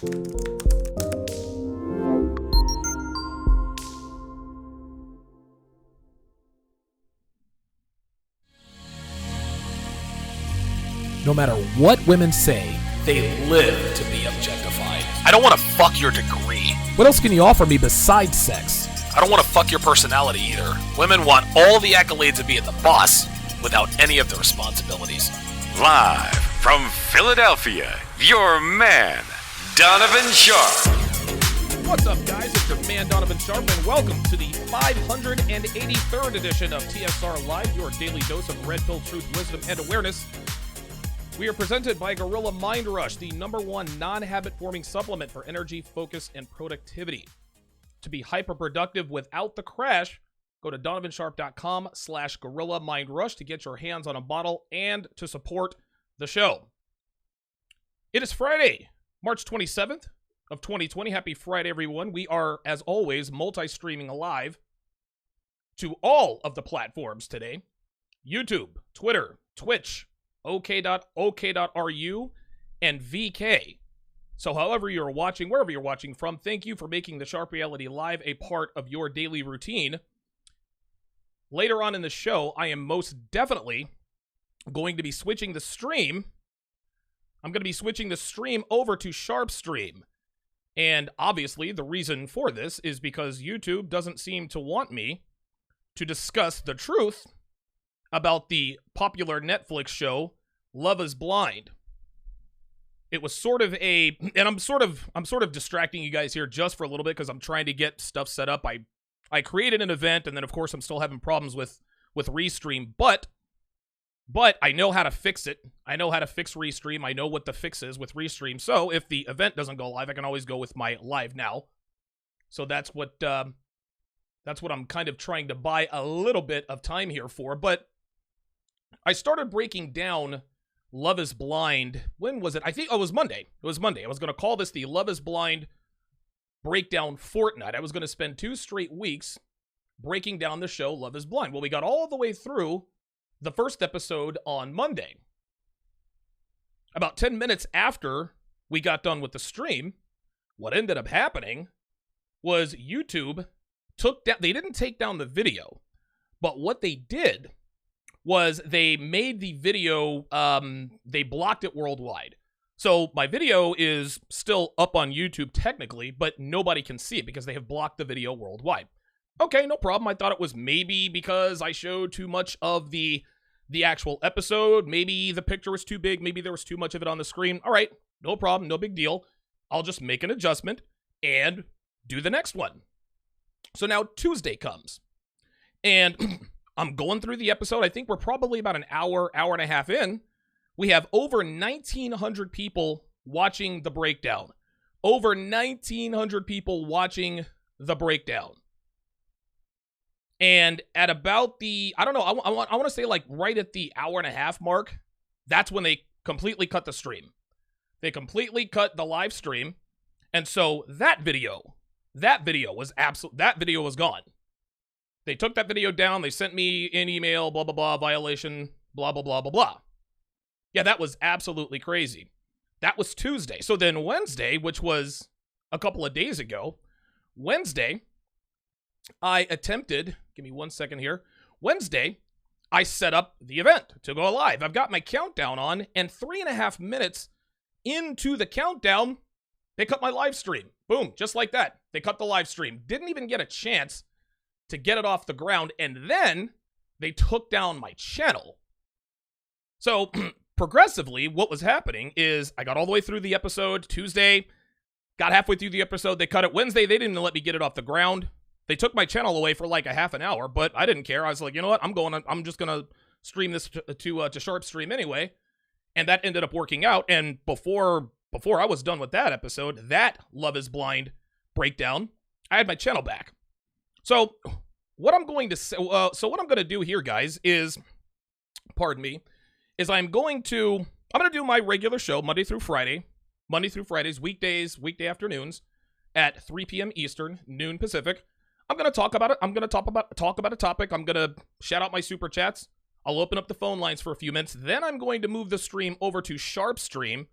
No matter what women say, they live to be objectified. I don't want to fuck your degree. What else can you offer me besides sex? I don't want to fuck your personality either. Women want all the accolades of being the boss without any of the responsibilities. Live from Philadelphia, your man, Donovan Sharpe. What's up, guys? It's your man, Donovan Sharpe, and welcome to the 583rd edition of TSR Live, your daily dose of red-pill truth, wisdom, and awareness. We are presented by Gorilla Mind Rush, the #1 non-habit-forming supplement for energy, focus, and productivity. To be hyper-productive without the crash, go to donovansharpe.com/Gorilla Mind Rush to get your hands on a bottle and to support the show. It is Friday, March 27th of 2020. Happy Friday, everyone. We are, as always, multi-streaming live to all of the platforms today. YouTube, Twitter, Twitch, OK.ru, and VK. So however you're watching, wherever you're watching from, thank you for making the Sharpe Reality Live a part of your daily routine. Later on in the show, I am most definitely going to be switching the stream. I'm going to be switching the stream over to SharpStream. And obviously, the reason for this is because YouTube doesn't seem to want me to discuss the truth about the popular Netflix show Love is Blind. It was sort of a, and I'm sort of distracting you guys here just for a little bit because I'm trying to get stuff set up. I created an event, and then of course I'm still having problems with Restream, but I know how to fix it. I know how to fix Restream. I know what the fix is with Restream. So if the event doesn't go live, I can always go with my live now. So that's what I'm kind of trying to buy a little bit of time here for. But I started breaking down Love is Blind. When was it? I think it was Monday. It was Monday. I was going to call this the Love is Blind Breakdown Fortnight. I was going to spend 2 straight weeks breaking down the show Love is Blind. Well, we got all the way through the first episode on Monday. About 10 minutes after we got done with the stream, what ended up happening was YouTube took down, they didn't take down the video, but what they did was they made the video, they blocked it worldwide. So my video is still up on YouTube technically, but nobody can see it because they have blocked the video worldwide. Okay, no problem. I thought it was maybe because I showed too much of the actual episode. Maybe the picture was too big. Maybe there was too much of it on the screen. All right, no problem. No big deal. I'll just make an adjustment and do the next one. So now Tuesday comes and I'm going through the episode. I think we're probably about an hour and a half in. We have over 1,900 people watching the breakdown. Over 1,900 people watching the breakdown. And at about the, I don't know, I want to say like right at the hour and a half mark, that's when they completely cut the stream. They completely cut the live stream. And so that video was gone. They took that video down. They sent me an email, blah, blah, blah, violation, blah, blah, blah, blah, blah. Yeah, that was absolutely crazy. That was Tuesday. So then Wednesday, which was a couple of days ago, Wednesday, I attempted, give me 1 second here. Wednesday, I set up the event to go live. I've got my countdown on, and 3.5 minutes into the countdown, they cut my live stream. Boom, just like that. They cut the live stream. Didn't even get a chance to get it off the ground, and then they took down my channel. So progressively, what was happening is I got all the way through the episode. Tuesday, got halfway through the episode. They cut it. Wednesday, they didn't even let me get it off the ground. They took my channel away for like a half an hour, but I didn't care. I was like, you know what? I'm just gonna stream this to SharpStream anyway, and that ended up working out. And before I was done with that episode, that Love is Blind breakdown, I had my channel back. So what I'm going to say, what I'm going to do here, guys, is, pardon me, is I'm going to do my regular show Monday through Fridays, weekday afternoons at 3 p.m. Eastern, noon Pacific. I'm going to talk about it. I'm going to talk about a topic. I'm going to shout out my super chats. I'll open up the phone lines for a few minutes. Then I'm going to move the stream over to SharpStream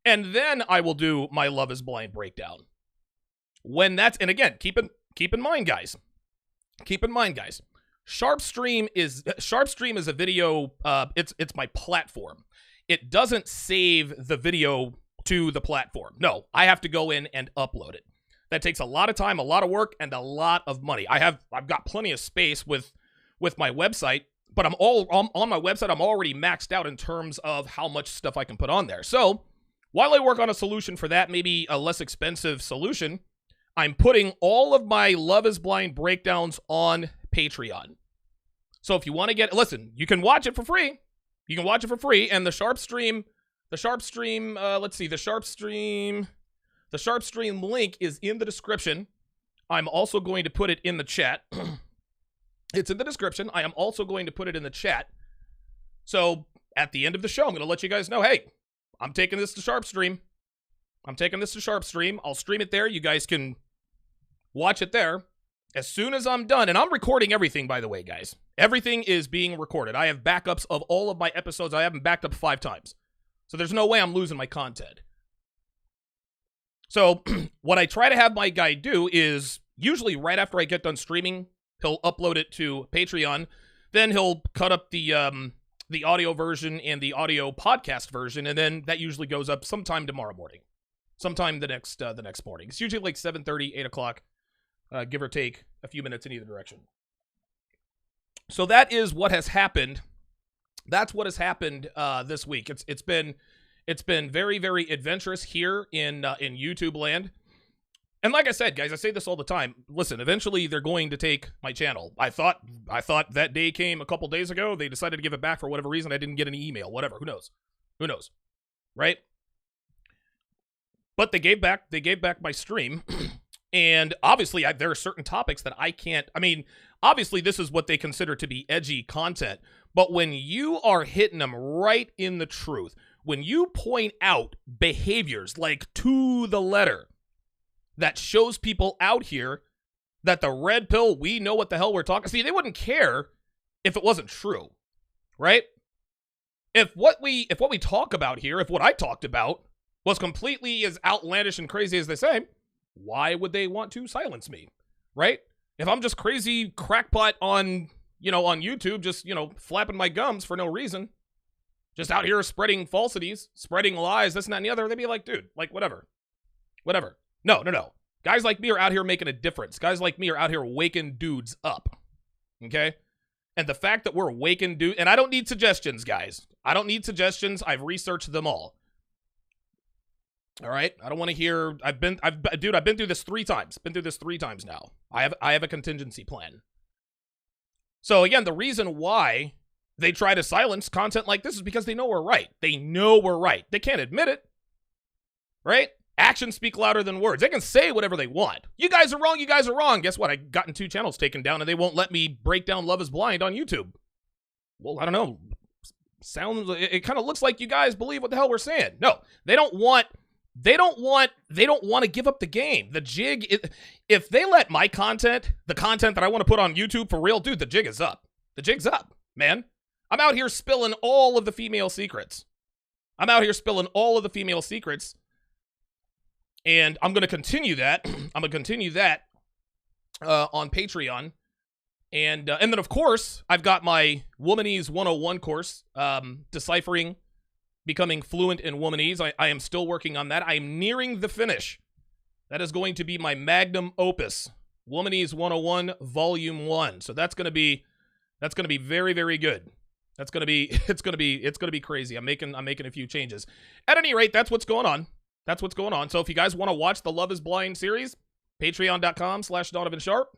And then I will do my Love is Blind breakdown. When that's, and again, keep in mind, guys. SharpStream is a video, it's my platform. It doesn't save the video to the platform. No, I have to go in and upload it. That takes a lot of time, a lot of work, and a lot of money. I've got plenty of space with my website, but on my website, I'm already maxed out in terms of how much stuff I can put on there. So while I work on a solution for that, maybe a less expensive solution, I'm putting all of my Love is Blind breakdowns on Patreon. So if you want to listen, you can watch it for free. You can watch it for free, and the SharpStream link is in the description. I'm also going to put it in the chat. It's in the description. I am also going to put it in the chat. So at the end of the show, I'm going to let you guys know, hey, I'm taking this to SharpStream. I'll stream it there. You guys can watch it there. As soon as I'm done, and I'm recording everything, by the way, guys. Everything is being recorded. I have backups of all of my episodes. I have them backed up 5 times. So there's no way I'm losing my content. So what I try to have my guy do is usually right after I get done streaming, he'll upload it to Patreon. Then he'll cut up the audio version and the audio podcast version, and then that usually goes up sometime tomorrow morning. Sometime the next morning. It's usually like 7:30, 8 o'clock. Give or take a few minutes in either direction. So that is what has happened. That's what has happened this week. It's been very, very adventurous here in YouTube land. And like I said, guys, I say this all the time. Listen, eventually they're going to take my channel. I thought that day came a couple days ago. They decided to give it back for whatever reason. I didn't get any email. Whatever. Who knows? Right? But they gave back my stream. And obviously, there are certain topics that I can't. I mean, obviously, this is what they consider to be edgy content. But when you are hitting them right in the truth, when you point out behaviors like to the letter that shows people out here that the red pill, we know what the hell we're talking. See, they wouldn't care if it wasn't true, right? If what we talk about here, if what I talked about was completely as outlandish and crazy as they say, why would they want to silence me, right? If I'm just crazy crackpot on YouTube, just, flapping my gums for no reason, just out here spreading falsities, spreading lies, this and that and the other, they'd be like, dude, like, whatever. No. Guys like me are out here making a difference. Guys like me are out here waking dudes up, okay? And the fact that we're waking dudes, and I don't need suggestions, guys. I don't need suggestions. I've researched them all. All right, I don't want to hear. I've been through this 3 times. Been through this 3 times now. I have a contingency plan. So again, the reason why they try to silence content like this is because they know we're right. They know we're right. They can't admit it, right? Actions speak louder than words. They can say whatever they want. You guys are wrong. You guys are wrong. Guess what? I gotten 2 channels taken down, and they won't let me break down Love is Blind on YouTube. Well, I don't know. It kind of looks like you guys believe what the hell we're saying. No, they don't want to give up the game. The jig, if they let my content, the content that I want to put on YouTube for real, dude, the jig is up. The jig's up, man. I'm out here spilling all of the female secrets. And I'm going to continue that. On Patreon. And then, of course, I've got my Womanese 101 course, deciphering, becoming fluent in Womanese. I am still working on that. I am nearing the finish. That is going to be my magnum opus, Womanese 101 Volume 1. So that's going to be very, very good. It's going to be crazy. I'm making a few changes. At any rate, that's what's going on. So if you guys want to watch the Love is Blind series, patreon.com/Donovan Sharpe.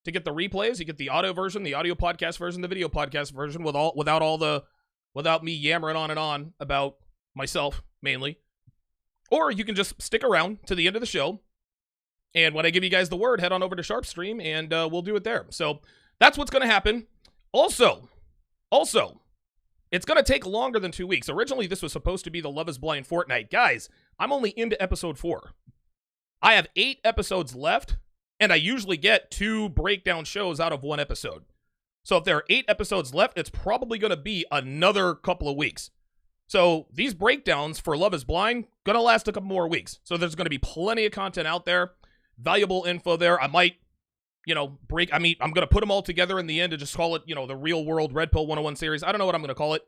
To get the replays, you get the audio version, the audio podcast version, the video podcast version without me yammering on and on about myself, mainly. Or you can just stick around to the end of the show, and when I give you guys the word, head on over to SharpStream, and we'll do it there. So that's what's going to happen. Also, it's going to take longer than 2 weeks. Originally, this was supposed to be the Love is Blind fortnight. Guys, I'm only into episode 4. I have 8 episodes left, and I usually get 2 breakdown shows out of 1 episode. So if there are 8 episodes left, it's probably going to be another couple of weeks. So these breakdowns for Love is Blind gonna last a couple more weeks. So there's gonna be plenty of content out there, valuable info there. I might, I'm gonna put them all together in the end and just call it, the Real World Red Pill 101 series. I don't know what I'm gonna call it.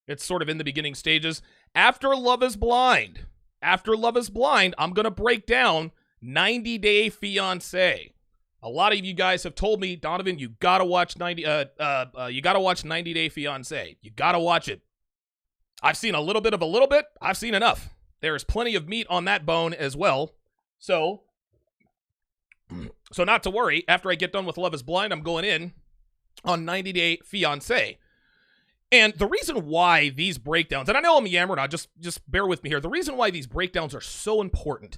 It's sort of in the beginning stages. After Love is Blind, I'm gonna break down 90 Day Fiancé. A lot of you guys have told me, Donovan, you gotta watch 90 Day Fiancé. You gotta watch it. I've seen a little bit. I've seen enough. There is plenty of meat on that bone as well. So not to worry. After I get done with Love is Blind, I'm going in on 90 Day Fiancé. And the reason why these breakdowns, and I know I'm yammering on, just bear with me here. The reason why these breakdowns are so important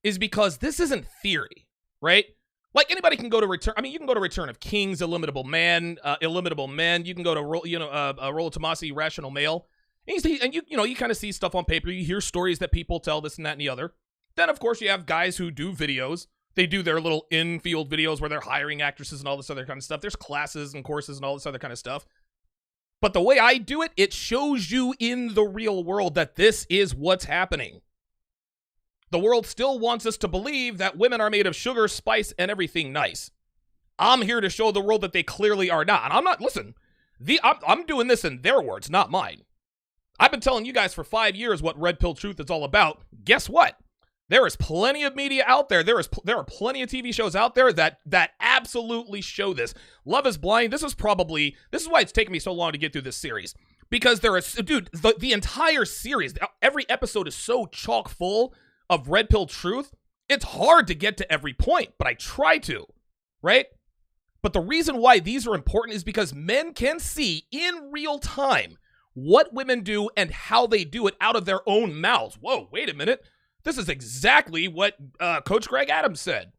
is because this isn't theory, right? Like, anybody can go to Return. I mean, you can go to Return of Kings, Illimitable Men. You can go to Rollo Tomasi, Rational Male. And you kind of see stuff on paper. You hear stories that people tell, this and that and the other. Then, of course, you have guys who do videos. They do their little in-field videos where they're hiring actresses and all this other kind of stuff. There's classes and courses and all this other kind of stuff. But the way I do it, it shows you in the real world that this is what's happening. The world still wants us to believe that women are made of sugar, spice, and everything nice. I'm here to show the world that they clearly are not. And I'm not, listen, I'm doing this in their words, not mine. I've been telling you guys for 5 years what Red Pill Truth is all about. Guess what? There is plenty of media out there. There are plenty of TV shows out there that absolutely show this. Love is Blind. This is why it's taken me so long to get through this series. Because the entire series, every episode is so chock full of Red Pill Truth. It's hard to get to every point, but I try to, right? But the reason why these are important is because men can see in real time what women do and how they do it out of their own mouths. Whoa, wait a minute. This is exactly what Coach Greg Adams said.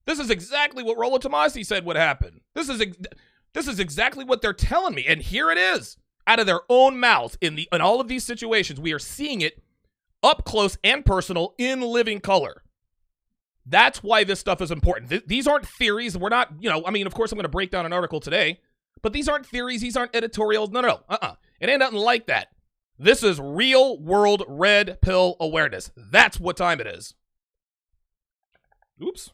This is exactly what Rollo Tomasi said would happen. This is exactly what they're telling me. And here it is, out of their own mouths. In all of these situations, we are seeing it up close and personal in living color. That's why this stuff is important. These aren't theories. We're not, of course I'm going to break down an article today, but these aren't theories. These aren't editorials. No. It ain't nothing like that. This is real world red pill awareness. That's what time it is. Oops.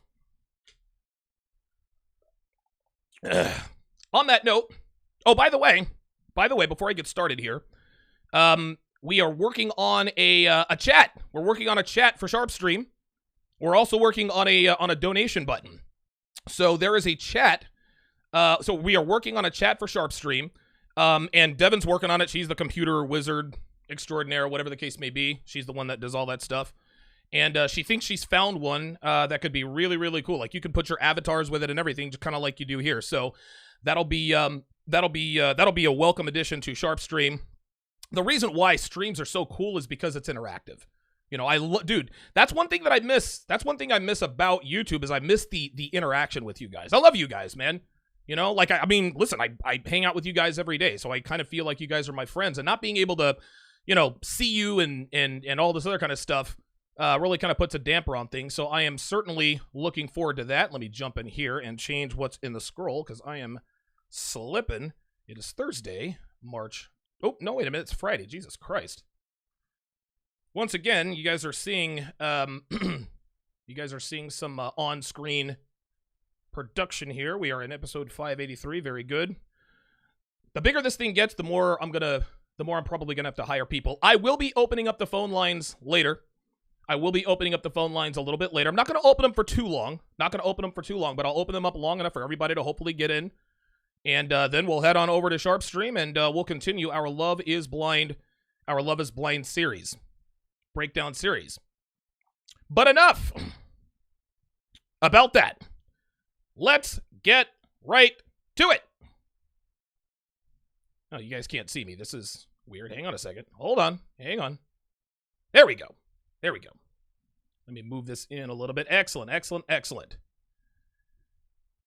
On that note, by the way, before I get started here, we are working on a chat. We're working on a chat for SharpStream. We're also working on a donation button. So there is a chat. So we are working on a chat for SharpStream. And Devin's working on it. She's the computer wizard extraordinaire, whatever the case may be. She's the one that does all that stuff. And she thinks she's found one that could be really, really cool. Like, you can put your avatars with it and everything, just kind of like you do here. So that'll be a welcome addition to SharpStream. The reason why streams are so cool is because it's interactive. Dude, that's one thing that I miss. That's one thing I miss about YouTube is I miss the interaction with you guys. I love you guys, man. Listen, I hang out with you guys every day, so I kind of feel like you guys are my friends, and not being able to, see you and all this other kind of stuff really kind of puts a damper on things. So I am certainly looking forward to that. Let me jump in here and change what's in the scroll because I am slipping. It is Thursday, March. Oh, no, wait a minute. It's Friday. Jesus Christ. Once again, you guys are seeing some on-screen production here. We are in episode 583. Very good. The bigger this thing gets, the more I'm probably gonna have to hire people. I will be opening up the phone lines later. I will be opening up the phone lines a little bit later. I'm not gonna open them for too long. But I'll open them up long enough for everybody to hopefully get in. And then we'll head on over to SharpStream and we'll continue our Love is Blind series. Breakdown series. But enough about that. Let's get right to it. Oh, you guys can't see me. This is weird. Hang on a second. Hold on. Hang on. There we go. Let me move this in a little bit. Excellent.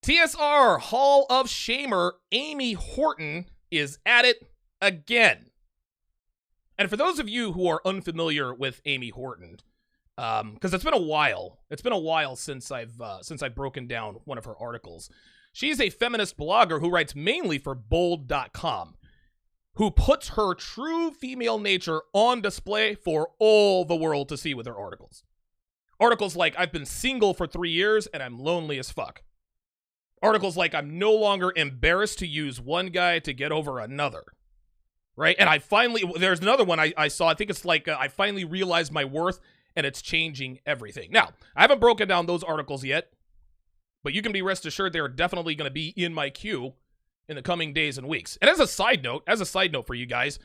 TSR Hall of Shamer Amy Horton is at it again. And for those of you who are unfamiliar with Amy Horton, because it's been a while since I've broken down one of her articles. She's a feminist blogger who writes mainly for bold.com. who puts her true female nature on display for all the world to see with her articles. Articles like, I've been single for 3 years and I'm lonely as fuck. Articles like, I'm no longer embarrassed to use one guy to get over another. Right? And there's another one I saw, I think it's like, I finally realized my worth and it's changing everything. Now, I haven't broken down those articles yet, but you can be rest assured they're definitely going to be in my queue in the coming days and weeks. And as a side note for you guys,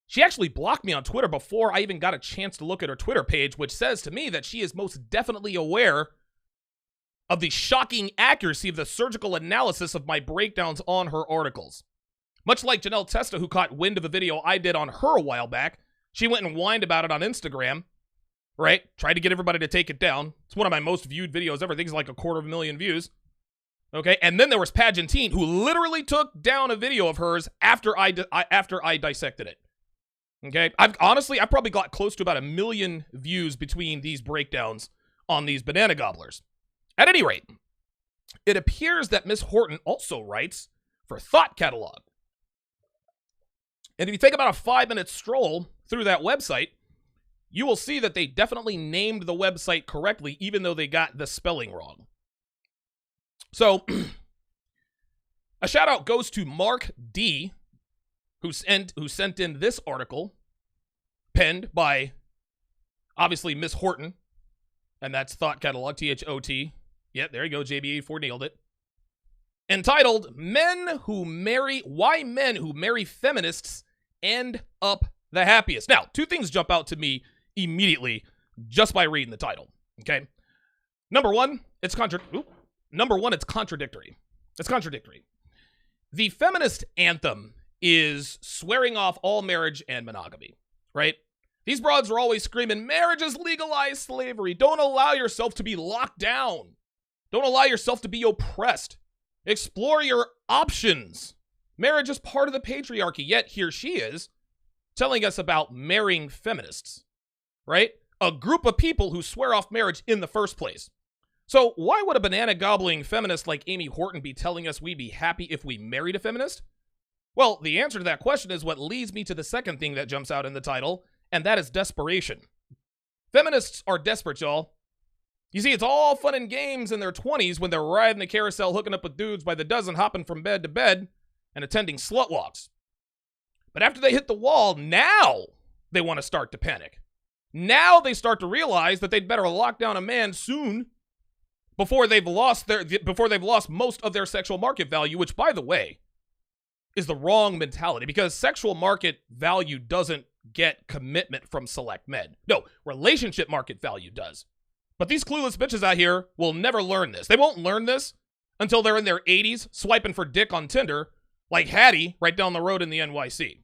she actually blocked me on Twitter before I even got a chance to look at her Twitter page, which says to me that she is most definitely aware of the shocking accuracy of the surgical analysis of my breakdowns on her articles. Much like Janelle Testa, who caught wind of a video I did on her a while back, she went and whined about it on Instagram, right? Tried to get everybody to take it down. It's one of my most viewed videos ever. I think it's like 250,000 views. Okay, and then there was Pageantine, who literally took down a video of hers after I dissected it. Okay, I've probably got close to about 1 million views between these breakdowns on these banana gobblers. At any rate, it appears that Miss Horton also writes for Thought Catalog. And if you take about a 5-minute stroll through that website, you will see that they definitely named the website correctly, even though they got the spelling wrong. So, a shout out goes to Mark D, who sent in this article, penned by, obviously, Miss Horton, and that's Thought Catalog, THOT. Yeah, there you go, JB84 nailed it. Entitled, Why Men Who Marry Feminists End Up the Happiest. Now, two things jump out to me immediately just by reading the title, okay? Number one, it's contradictory. It's contradictory. The feminist anthem is swearing off all marriage and monogamy, right? These broads are always screaming, marriage is legalized slavery. Don't allow yourself to be locked down. Don't allow yourself to be oppressed. Explore your options. Marriage is part of the patriarchy, yet here she is telling us about marrying feminists, right? A group of people who swear off marriage in the first place. So why would a banana-gobbling feminist like Amy Horton be telling us we'd be happy if we married a feminist? Well, the answer to that question is what leads me to the second thing that jumps out in the title, and that is desperation. Feminists are desperate, y'all. You see, it's all fun and games in their 20s when they're riding the carousel, hooking up with dudes by the dozen, hopping from bed to bed, and attending slut walks. But after they hit the wall, now they want to start to panic. Now they start to realize that they'd better lock down a man soon before they've lost most of their sexual market value, which, by the way, is the wrong mentality, because sexual market value doesn't get commitment from select men. No, relationship market value does. But these clueless bitches out here will never learn this. They won't learn this until they're in their 80s swiping for dick on Tinder, like Hattie right down the road in the NYC.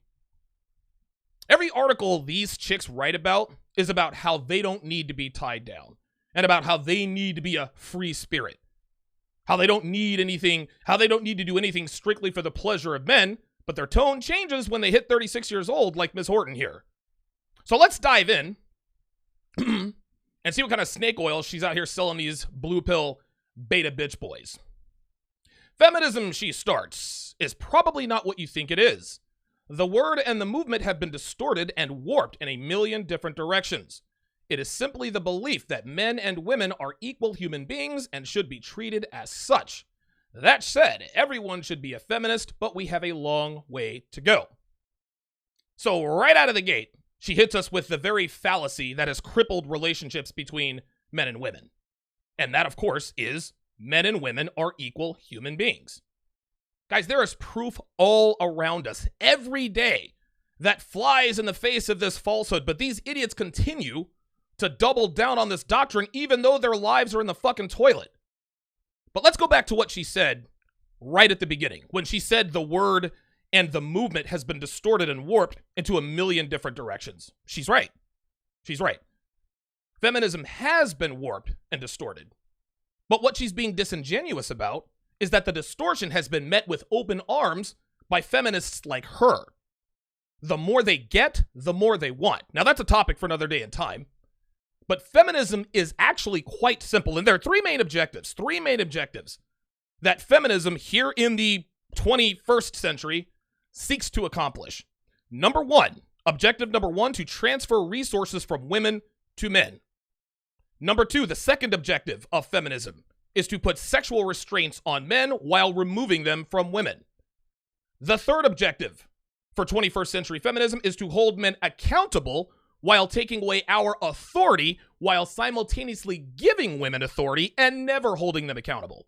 Every article these chicks write about is about how they don't need to be tied down, and about how they need to be a free spirit. How they don't need to do anything strictly for the pleasure of men, but their tone changes when they hit 36 years old, like Miss Horton here. So let's dive in and see what kind of snake oil she's out here selling these blue pill beta bitch boys. Feminism, she starts, is probably not what you think it is. The word and the movement have been distorted and warped in a million different directions. It is simply the belief that men and women are equal human beings and should be treated as such. That said, everyone should be a feminist, but we have a long way to go. So right out of the gate, she hits us with the very fallacy that has crippled relationships between men and women. And that, of course, is men and women are equal human beings. Guys, there is proof all around us every day that flies in the face of this falsehood, but these idiots continue to double down on this doctrine even though their lives are in the fucking toilet. But let's go back to what she said right at the beginning, when she said the word and the movement has been distorted and warped into a million different directions. She's right. She's right. Feminism has been warped and distorted. But what she's being disingenuous about is that the distortion has been met with open arms by feminists like her. The more they get, the more they want. Now, that's a topic for another day and time. But feminism is actually quite simple. And there are three main objectives that feminism here in the 21st century seeks to accomplish. Number one, objective number one, to transfer resources from women to men. Number two, the second objective of feminism is to put sexual restraints on men while removing them from women. The third objective for 21st century feminism is to hold men accountable while taking away our authority, while simultaneously giving women authority and never holding them accountable.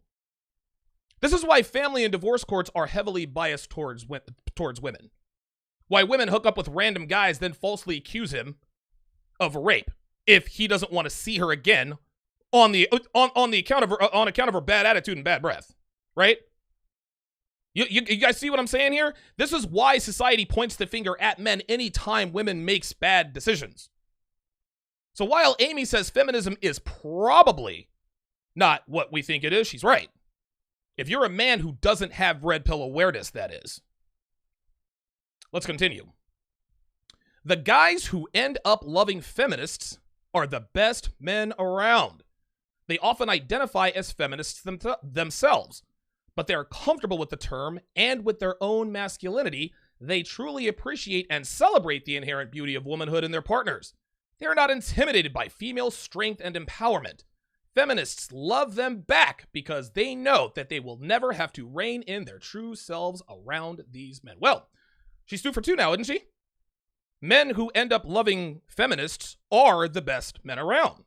This is why family and divorce courts are heavily biased towards women. Why women hook up with random guys, then falsely accuse him of rape if he doesn't want to see her again on account of her bad attitude and bad breath, right? You guys see what I'm saying here? This is why society points the finger at men anytime women makes bad decisions. So while Amy says feminism is probably not what we think it is, she's right. If you're a man who doesn't have red pill awareness, that is. Let's continue. The guys who end up loving feminists are the best men around. They often identify as feminists themselves, but they're comfortable with the term and with their own masculinity. They truly appreciate and celebrate the inherent beauty of womanhood in their partners. They are not intimidated by female strength and empowerment. Feminists love them back because they know that they will never have to rein in their true selves around these men. Well, she's 2 for 2 now, isn't she? Men who end up loving feminists are the best men around.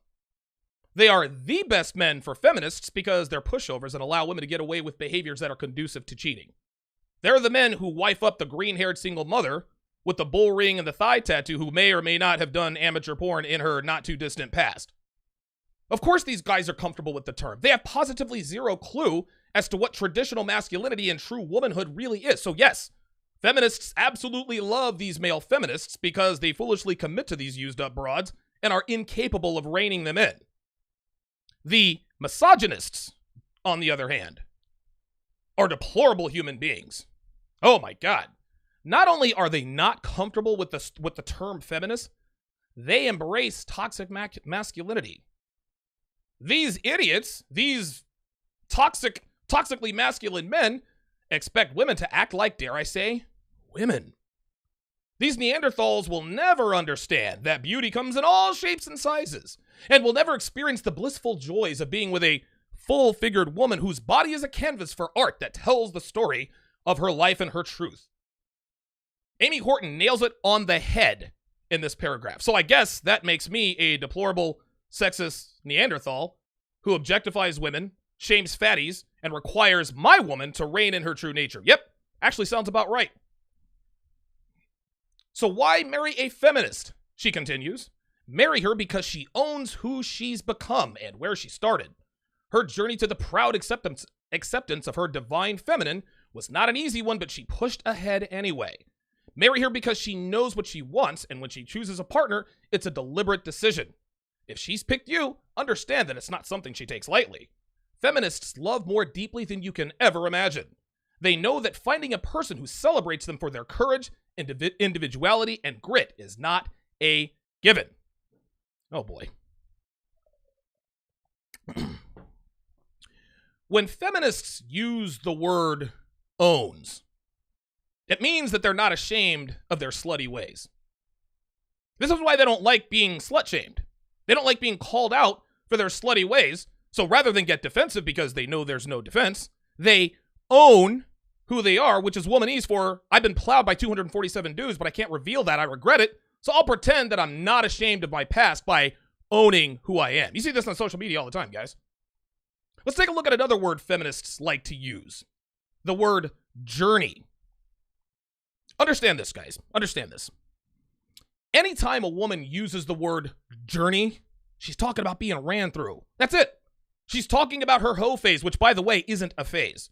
They are the best men for feminists because they're pushovers and allow women to get away with behaviors that are conducive to cheating. They're the men who wife up the green-haired single mother with the bull ring and the thigh tattoo who may or may not have done amateur porn in her not-too-distant past. Of course these guys are comfortable with the term. They have positively zero clue as to what traditional masculinity and true womanhood really is. So yes, feminists absolutely love these male feminists because they foolishly commit to these used-up broads and are incapable of reining them in. The misogynists, on the other hand, are deplorable human beings. Oh my God. Not only are they not comfortable with the term feminist, they embrace toxic masculinity. These idiots, these toxically masculine men, expect women to act like, dare I say, women. These Neanderthals will never understand that beauty comes in all shapes and sizes, and will never experience the blissful joys of being with a full-figured woman whose body is a canvas for art that tells the story of her life and her truth. Amy Horton nails it on the head in this paragraph. So I guess that makes me a deplorable, sexist Neanderthal who objectifies women, shames fatties, and requires my woman to rein in her true nature. Yep, actually sounds about right. So why marry a feminist? She continues. Marry her because she owns who she's become and where she started. Her journey to the proud acceptance of her divine feminine was not an easy one, but she pushed ahead anyway. Marry her because she knows what she wants, and when she chooses a partner, it's a deliberate decision. If she's picked you, understand that it's not something she takes lightly. Feminists love more deeply than you can ever imagine. They know that finding a person who celebrates them for their courage, individuality, and grit is not a given. Oh boy. When feminists use the word owns, it means that they're not ashamed of their slutty ways. This is why they don't like being slut-shamed. They don't like being called out for their slutty ways. So rather than get defensive because they know there's no defense, they own who they are, which is womanese for, I've been plowed by 247 dudes, but I can't reveal that. I regret it. So I'll pretend that I'm not ashamed of my past by owning who I am. You see this on social media all the time, guys. Let's take a look at another word feminists like to use. The word journey. Understand this, guys. Understand this. Anytime a woman uses the word journey, she's talking about being ran through. That's it. She's talking about her hoe phase, which, by the way, isn't a phase.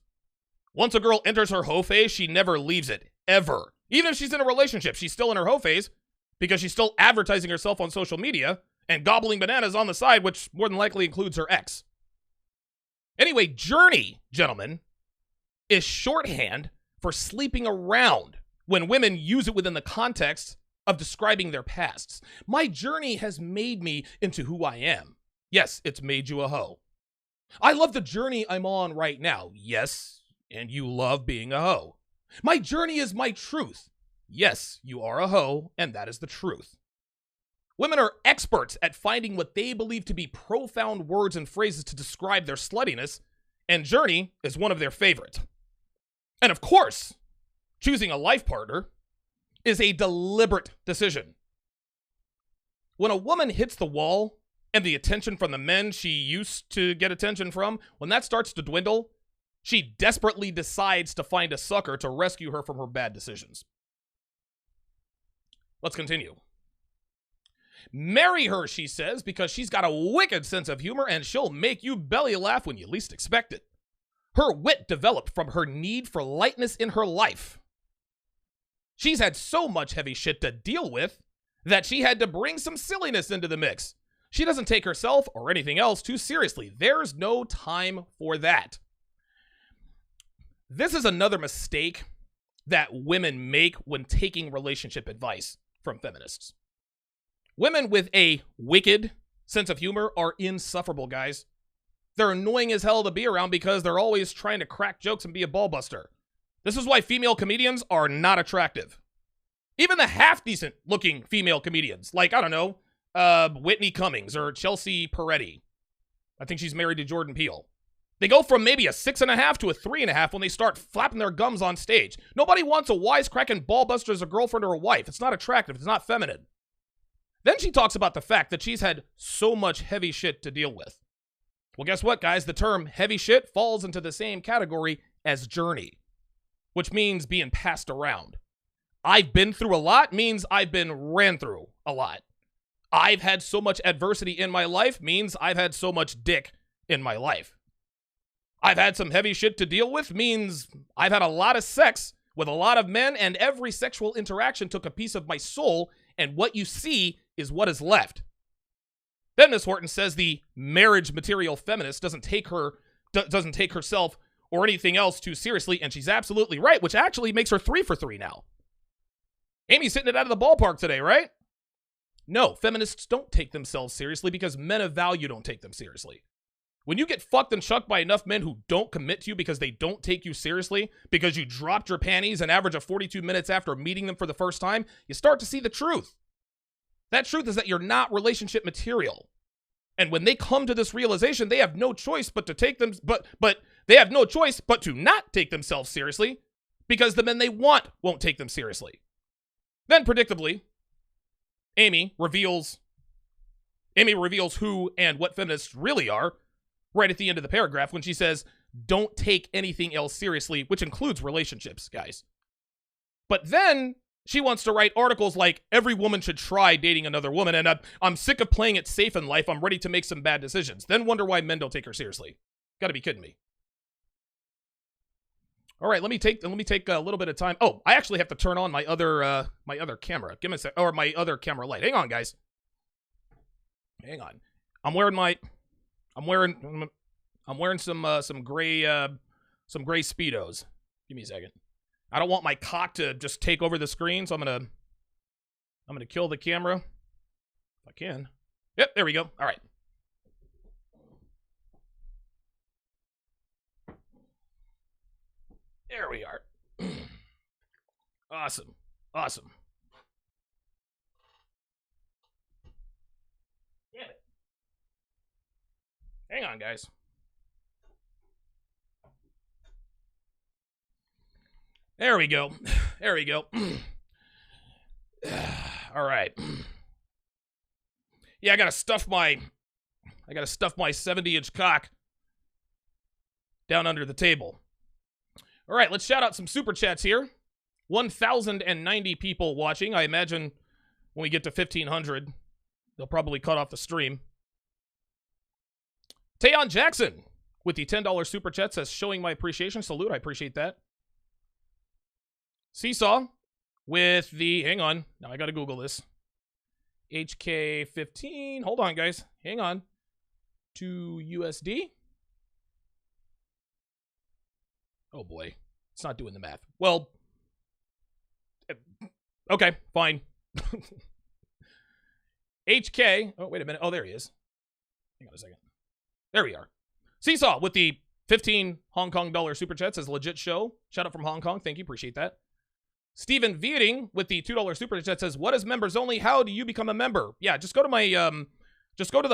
Once a girl enters her hoe phase, she never leaves it, ever. Even if she's in a relationship, she's still in her hoe phase because she's still advertising herself on social media and gobbling bananas on the side, which more than likely includes her ex. Anyway, journey, gentlemen, is shorthand for sleeping around when women use it within the context of describing their pasts. My journey has made me into who I am. Yes, it's made you a hoe. I love the journey I'm on right now. Yes, and you love being a hoe. My journey is my truth. Yes, you are a hoe, and that is the truth. Women are experts at finding what they believe to be profound words and phrases to describe their sluttiness, and journey is one of their favorites. And of course, choosing a life partner is a deliberate decision. When a woman hits the wall and the attention from the men she used to get attention from, when that starts to dwindle, she desperately decides to find a sucker to rescue her from her bad decisions. Let's continue. Marry her, she says, because she's got a wicked sense of humor and she'll make you belly laugh when you least expect it. Her wit developed from her need for lightness in her life. She's had so much heavy shit to deal with that she had to bring some silliness into the mix. She doesn't take herself or anything else too seriously. There's no time for that. This is another mistake that women make when taking relationship advice from feminists. Women with a wicked sense of humor are insufferable, guys. They're annoying as hell to be around because they're always trying to crack jokes and be a ball buster. This is why female comedians are not attractive. Even the half-decent looking female comedians, like, I don't know, Whitney Cummings or Chelsea Peretti. I think she's married to Jordan Peele. They go from maybe a 6.5 to a 3.5 when they start flapping their gums on stage. Nobody wants a wisecracking ball buster as a girlfriend or a wife. It's not attractive. It's not feminine. Then she talks about the fact that she's had so much heavy shit to deal with. Well, guess what, guys? The term heavy shit falls into the same category as journey, which means being passed around. I've been through a lot means I've been ran through a lot. I've had so much adversity in my life means I've had so much dick in my life. I've had some heavy shit to deal with means I've had a lot of sex with a lot of men, and every sexual interaction took a piece of my soul, and what you see is what is left. Then Miss Horton says the marriage material feminist doesn't take herself or anything else too seriously, and she's absolutely right, which actually makes her 3 for 3 now. Amy's hitting it out of the ballpark today, right? No, feminists don't take themselves seriously because men of value don't take them seriously. When you get fucked and chucked by enough men who don't commit to you because they don't take you seriously, because you dropped your panties an average of 42 minutes after meeting them for the first time, you start to see the truth. That truth is that you're not relationship material. And when they come to this realization, they have no choice but to take them, but they have no choice but to not take themselves seriously because the men they want won't take them seriously. Then, predictably, Amy reveals who and what feminists really are right at the end of the paragraph when she says, don't take anything else seriously, which includes relationships, guys. But then she wants to write articles like, every woman should try dating another woman, and I'm sick of playing it safe in life. I'm ready to make some bad decisions. Then wonder why men don't take her seriously. Gotta be kidding me. All right, let me take a little bit of time. Oh, I actually have to turn on my other camera. Give me a sec, or my other camera light. Hang on, guys. Hang on. I'm wearing some gray Speedos. Give me a second. I don't want my cock to just take over the screen, so I'm gonna kill the camera if I can. Yep, there we go. All right. There we are. Awesome. Awesome. Damn it. Hang on, guys. There we go. There we go. All right. Yeah, I gotta stuff my 70-inch cock down under the table. All right, let's shout out some super chats here. 1,090 people watching. I imagine when we get to 1,500, they'll probably cut off the stream. Tayon Jackson with the $10 super chat says, showing my appreciation. Salute, I appreciate that. Seesaw with the, hang on, now I gotta Google this. HK15, hold on guys, hang on. To USD. Oh boy, it's not doing the math. Well, okay, fine. HK, oh wait a minute, oh there he is. Hang on a second. There we are. Seesaw with the 15 Hong Kong dollar super chat says legit show. Shout out from Hong Kong, thank you, appreciate that. Stephen Viering with the $2 super chat says, "What is members only? How do you become a member?" Yeah, just go to my just go to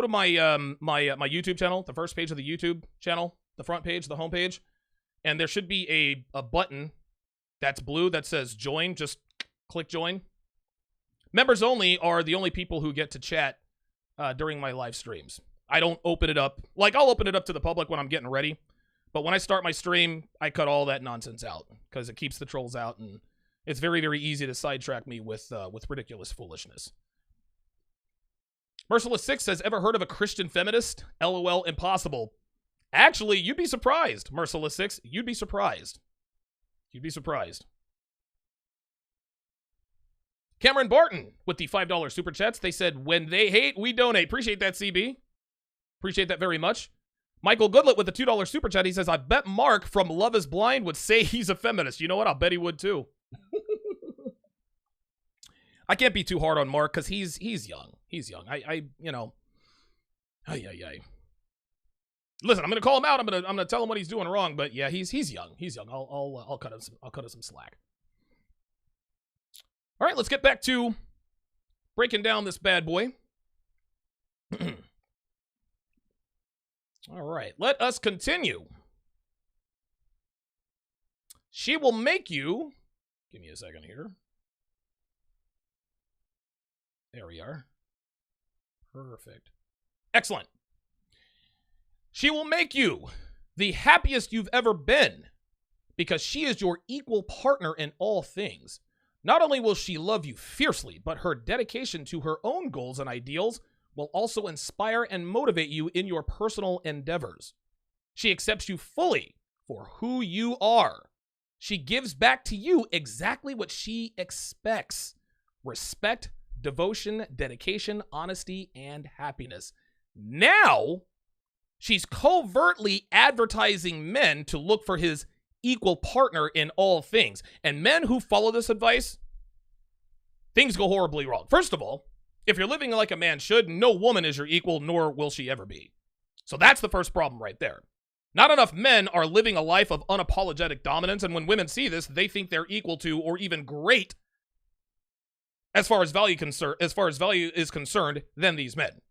my my YouTube channel, the first page of the YouTube channel, the front page, the home page, and there should be a button that's blue that says join. Just click join. Members only are the only people who get to chat during my live streams. I don't open it up. Like, I'll open it up to the public when I'm getting ready. But when I start my stream, I cut all that nonsense out because it keeps the trolls out, and it's very, very easy to sidetrack me with ridiculous foolishness. Merciless6 says, "Ever heard of a Christian feminist? LOL, impossible." Actually, you'd be surprised, Merciless6. You'd be surprised. You'd be surprised. Cameron Barton with the $5 super chats. They said, "When they hate, we donate." Appreciate that, CB. Appreciate that very much. Michael Goodlet with the $2 super chat. He says, "I bet Mark from Love is Blind would say he's a feminist." You know what? I'll bet he would too. I can't be too hard on Mark because he's young. He's young. You know. Listen, I'm gonna call him out. I'm gonna tell him what he's doing wrong. But yeah, he's young. He's young. I'll cut him some slack. All right, let's get back to breaking down this bad boy. All right, let us continue. She will make you... Give me a second here. There we are. Perfect. Excellent. She will make you the happiest you've ever been because she is your equal partner in all things. Not only will she love you fiercely, but her dedication to her own goals and ideals will also inspire and motivate you in your personal endeavors. She accepts you fully for who you are. She gives back to you exactly what she expects: respect, devotion, dedication, honesty, and happiness. Now, she's covertly advertising men to look for his equal partner in all things. And men who follow this advice, things go horribly wrong. First of all, if you're living like a man should, no woman is your equal, nor will she ever be. So that's the first problem right there. Not enough men are living a life of unapologetic dominance, and when women see this, they think they're equal to or even great as far as value is concerned than these men.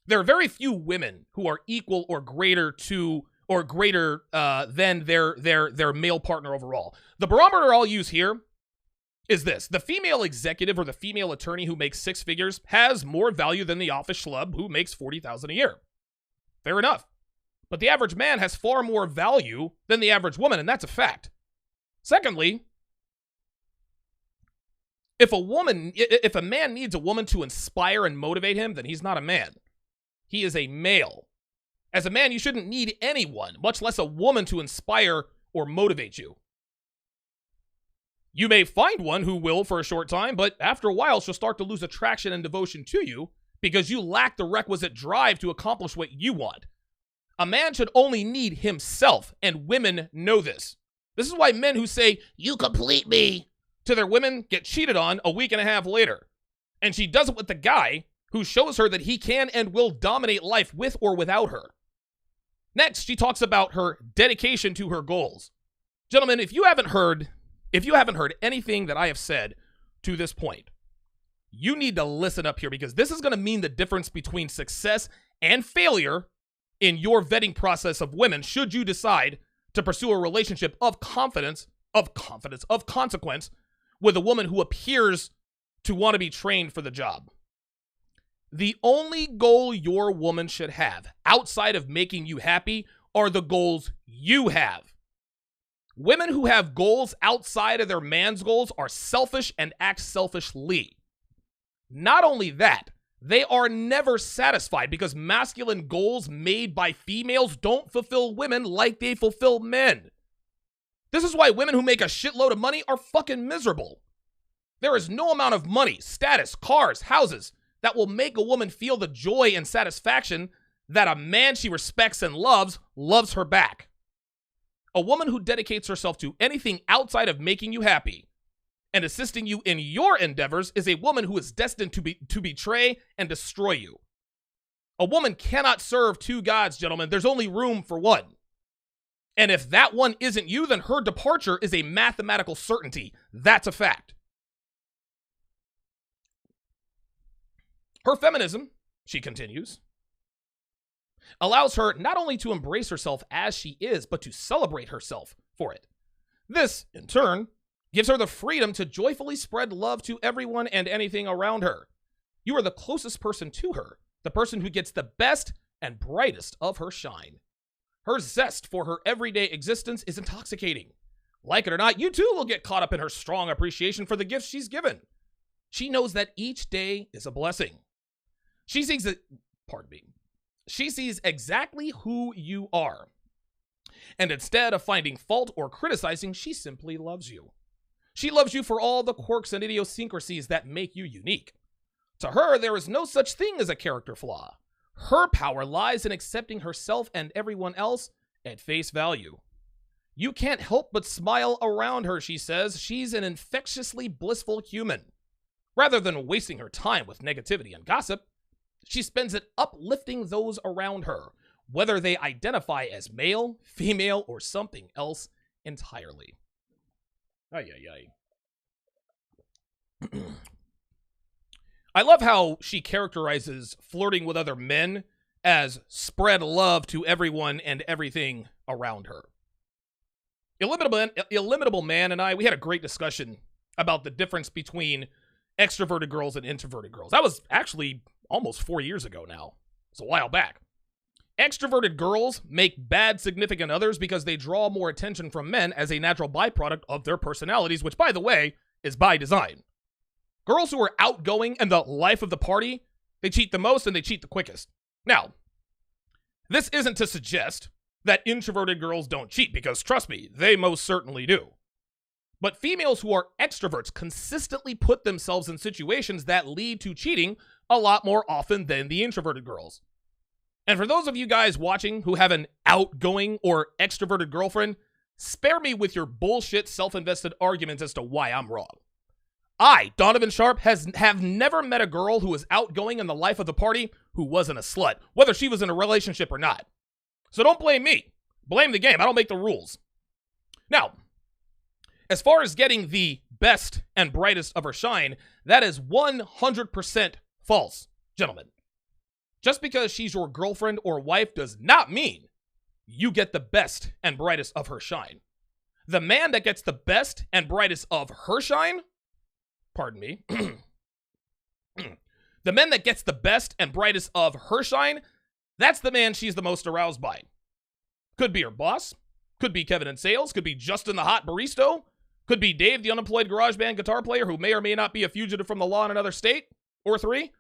There are very few women who are equal or greater to or greater than their male partner overall. The barometer I'll use here is this: the female executive or the female attorney who makes six figures has more value than the office schlub who makes $40,000 a year. Fair enough. But the average man has far more value than the average woman, and that's a fact. Secondly, if a man needs a woman to inspire and motivate him, then he's not a man. He is a male. As a man, you shouldn't need anyone, much less a woman, to inspire or motivate you. You may find one who will for a short time, but after a while, she'll start to lose attraction and devotion to you because you lack the requisite drive to accomplish what you want. A man should only need himself, and women know this. This is why men who say, "You complete me," to their women get cheated on a week and a half later. And she does it with the guy who shows her that he can and will dominate life with or without her. Next, she talks about her dedication to her goals. Gentlemen, if you haven't heard anything that I have said to this point, you need to listen up here, because this is going to mean the difference between success and failure in your vetting process of women should you decide to pursue a relationship of consequence with a woman who appears to want to be trained for the job. The only goal your woman should have outside of making you happy are the goals you have. Women who have goals outside of their man's goals are selfish and act selfishly. Not only that, they are never satisfied because masculine goals made by females don't fulfill women like they fulfill men. This is why women who make a shitload of money are fucking miserable. There is no amount of money, status, cars, houses that will make a woman feel the joy and satisfaction that a man she respects and loves her back. A woman who dedicates herself to anything outside of making you happy and assisting you in your endeavors is a woman who is destined to betray and destroy you. A woman cannot serve two gods, gentlemen. There's only room for one. And if that one isn't you, then her departure is a mathematical certainty. That's a fact. Her feminism, she continues, allows her not only to embrace herself as she is, but to celebrate herself for it. This, in turn, gives her the freedom to joyfully spread love to everyone and anything around her. You are the closest person to her, the person who gets the best and brightest of her shine. Her zest for her everyday existence is intoxicating. Like it or not, you too will get caught up in her strong appreciation for the gifts she's given. She knows that each day is a blessing. She sees exactly who you are. And instead of finding fault or criticizing, she simply loves you. She loves you for all the quirks and idiosyncrasies that make you unique. To her, there is no such thing as a character flaw. Her power lies in accepting herself and everyone else at face value. You can't help but smile around her, she says. She's an infectiously blissful human. Rather than wasting her time with negativity and gossip, she spends it uplifting those around her, whether they identify as male, female, or something else entirely. Ay, ay, ay. I love how she characterizes flirting with other men as spread love to everyone and everything around her. Illimitable Man and I, we had a great discussion about the difference between extroverted girls and introverted girls. That was actually almost 4 years ago now. It's a while back. Extroverted girls make bad significant others because they draw more attention from men as a natural byproduct of their personalities, which, by the way, is by design. Girls who are outgoing and the life of the party, they cheat the most and they cheat the quickest. Now, this isn't to suggest that introverted girls don't cheat, because trust me, they most certainly do. But females who are extroverts consistently put themselves in situations that lead to cheating a lot more often than the introverted girls. And for those of you guys watching who have an outgoing or extroverted girlfriend, spare me with your bullshit self-invested arguments as to why I'm wrong. I, Donovan Sharpe, have never met a girl who was outgoing in the life of the party who wasn't a slut, whether she was in a relationship or not. So don't blame me. Blame the game. I don't make the rules. Now, as far as getting the best and brightest of her shine, that is 100% false, gentlemen. Just because she's your girlfriend or wife does not mean you get the best and brightest of her shine. The man that gets the best and brightest of her shine, pardon me, the man that gets the best and brightest of her shine, that's the man she's the most aroused by. Could be her boss, could be Kevin in sales, could be Justin the hot barista, could be Dave the unemployed garage band guitar player who may or may not be a fugitive from the law in another state, or three.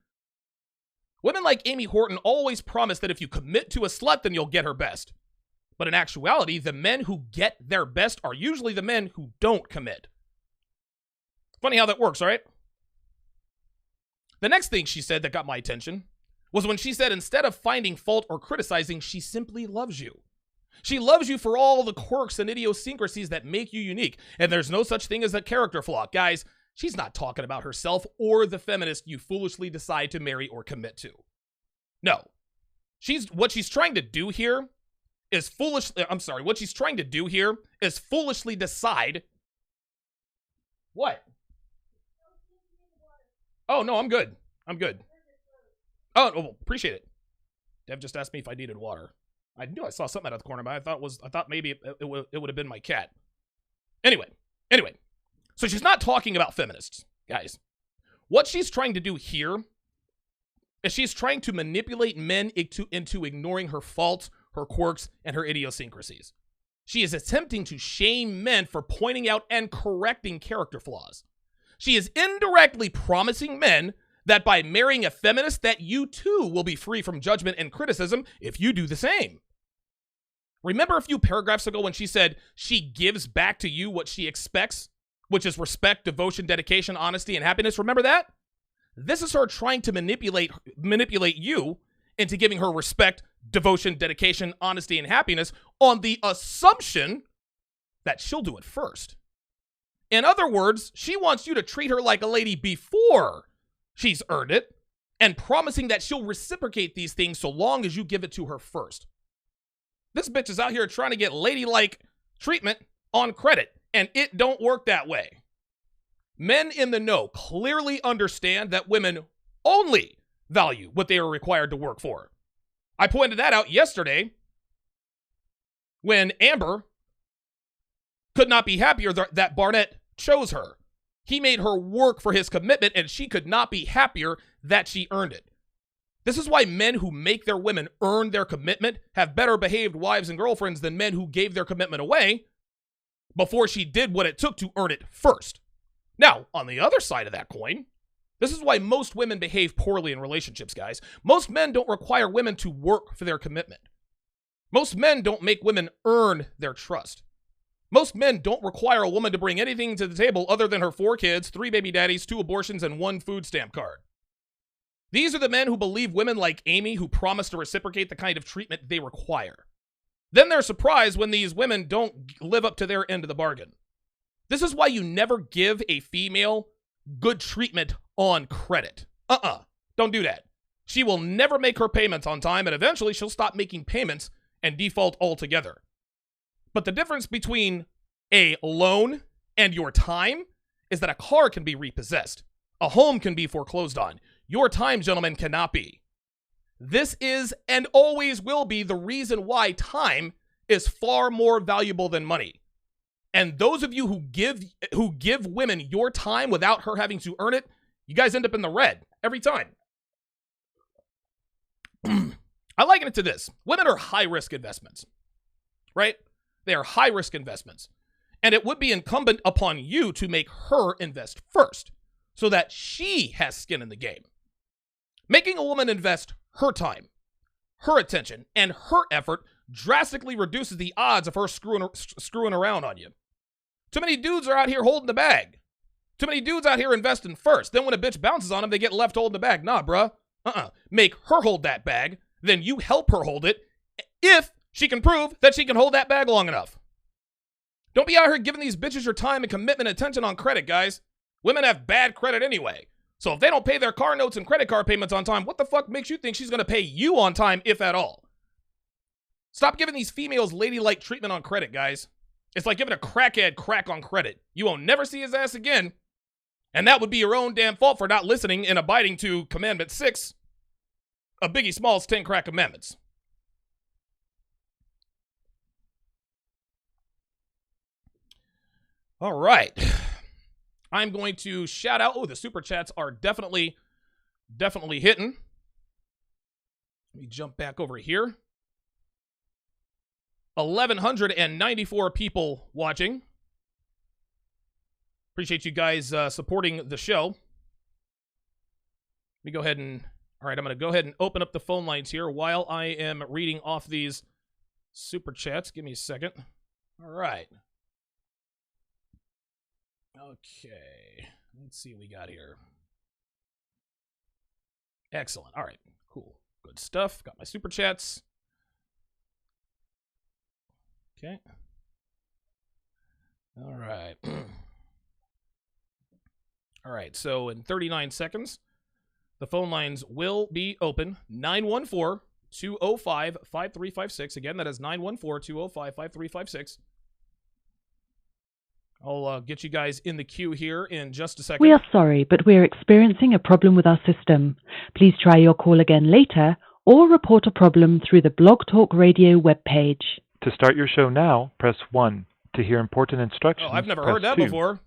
Women like Amy Horton always promise that if you commit to a slut, then you'll get her best. But in actuality, the men who get their best are usually the men who don't commit. Funny how that works, right? The next thing she said that got my attention was when she said instead of finding fault or criticizing, she simply loves you. She loves you for all the quirks and idiosyncrasies that make you unique, and there's no such thing as a character flaw. Guys, she's not talking about herself or the feminist you foolishly decide to marry or commit to. No. What she's trying to do here is foolishly decide. What? Oh, no, I'm good. Oh, well, appreciate it. Dev just asked me if I needed water. I knew I saw something out of the corner, but I thought maybe it would have been my cat. Anyway. So she's not talking about feminists, guys. What she's trying to do here is she's trying to manipulate men into ignoring her faults, her quirks, and her idiosyncrasies. She is attempting to shame men for pointing out and correcting character flaws. She is indirectly promising men that by marrying a feminist that you too will be free from judgment and criticism if you do the same. Remember a few paragraphs ago when she said she gives back to you what she expects, which is respect, devotion, dedication, honesty, and happiness? Remember that? This is her trying to manipulate you into giving her respect, devotion, dedication, honesty, and happiness on the assumption that she'll do it first. In other words, she wants you to treat her like a lady before she's earned it, and promising that she'll reciprocate these things so long as you give it to her first. This bitch is out here trying to get ladylike treatment on credit, and it don't work that way. Men in the know clearly understand that women only value what they are required to work for. I pointed that out yesterday when Amber could not be happier that Barnett chose her. He made her work for his commitment, and she could not be happier that she earned it. This is why men who make their women earn their commitment have better behaved wives and girlfriends than men who gave their commitment away before she did what it took to earn it first. Now, on the other side of that coin, this is why most women behave poorly in relationships, guys. Most men don't require women to work for their commitment. Most men don't make women earn their trust. Most men don't require a woman to bring anything to the table other than her 4 kids, 3 baby daddies, 2 abortions, and 1 food stamp card. These are the men who believe women like Amy who promise to reciprocate the kind of treatment they require. Then they're surprised when these women don't live up to their end of the bargain. This is why you never give a female good treatment on credit. Don't do that. She will never make her payments on time, and eventually she'll stop making payments and default altogether. But the difference between a loan and your time is that a car can be repossessed. A home can be foreclosed on. Your time, gentlemen, cannot be. This is and always will be the reason why time is far more valuable than money. And those of you who give women your time without her having to earn it, you guys end up in the red every time. I liken it to this. Women are high-risk investments, right? They are high-risk investments. And it would be incumbent upon you to make her invest first so that she has skin in the game. Making a woman invest her time, her attention, and her effort drastically reduces the odds of her screwing around on you. Too many dudes are out here holding the bag. Too many dudes out here investing first. Then when a bitch bounces on them, they get left holding the bag. Nah, bruh. Make her hold that bag. Then you help her hold it if she can prove that she can hold that bag long enough. Don't be out here giving these bitches your time and commitment and attention on credit, guys. Women have bad credit anyway. So if they don't pay their car notes and credit card payments on time, what the fuck makes you think she's going to pay you on time, if at all? Stop giving these females ladylike treatment on credit, guys. It's like giving a crackhead crack on credit. You won't never see his ass again. And that would be your own damn fault for not listening and abiding to Commandment 6 of Biggie Small's 10 Crack Commandments. All right. I'm going to shout out. Oh, the super chats are definitely hitting. Let me jump back over here. 1,194 people watching. Appreciate you guys supporting the show. Let me go ahead and... All right, I'm going to go ahead and open up the phone lines here while I am reading off these super chats. Give me a second. All right. Okay. Let's see what we got here. Excellent. All right. Cool. Good stuff. Got my super chats. Okay. All right. All right. So in 39 seconds, the phone lines will be open. 914-205-5356. Again, that is 914-205-5356. I'll get you guys in the queue here in just a second. We are sorry, but we're experiencing a problem with our system. Please try your call again later or report a problem through the Blog Talk Radio webpage. To start your show now, press 1. To hear important instructions, I've never press heard that 2. before.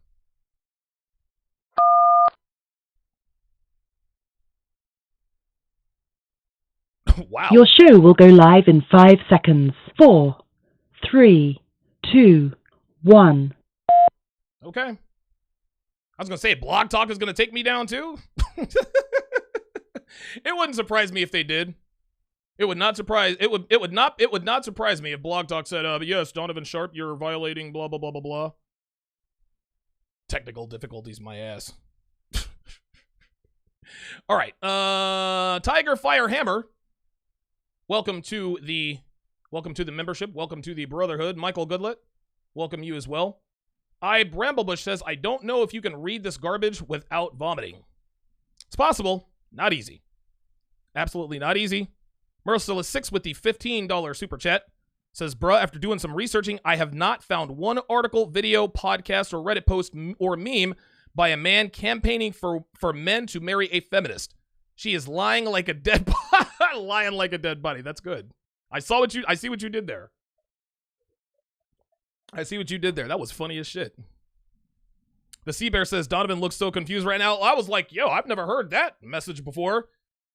Wow. Your show will go live in 5 seconds. 4, 3, 2, 1. Okay. I was going to say, Blog Talk is going to take me down too. It wouldn't surprise me if they did. It would not surprise me if Blog Talk said, yes, Donovan Sharpe, you're violating blah blah blah blah blah. Technical difficulties, my ass. All right. Tiger Fire Hammer. Welcome to the membership. Welcome to the Brotherhood. Michael Goodlet, welcome you as well. Bramblebush says, I don't know if you can read this garbage without vomiting. It's possible. Not easy. Absolutely not easy. Merciless 6 with the $15 super chat. Says, bruh, after doing some researching, I have not found one article, video, podcast, or Reddit post or meme by a man campaigning for men to marry a feminist. She is lying like a dead lying like a dead body. That's good. I see what you did there. I see what you did there. That was funny as shit. The Sea Bear says, Donovan looks so confused right now. I was like, yo, I've never heard that message before.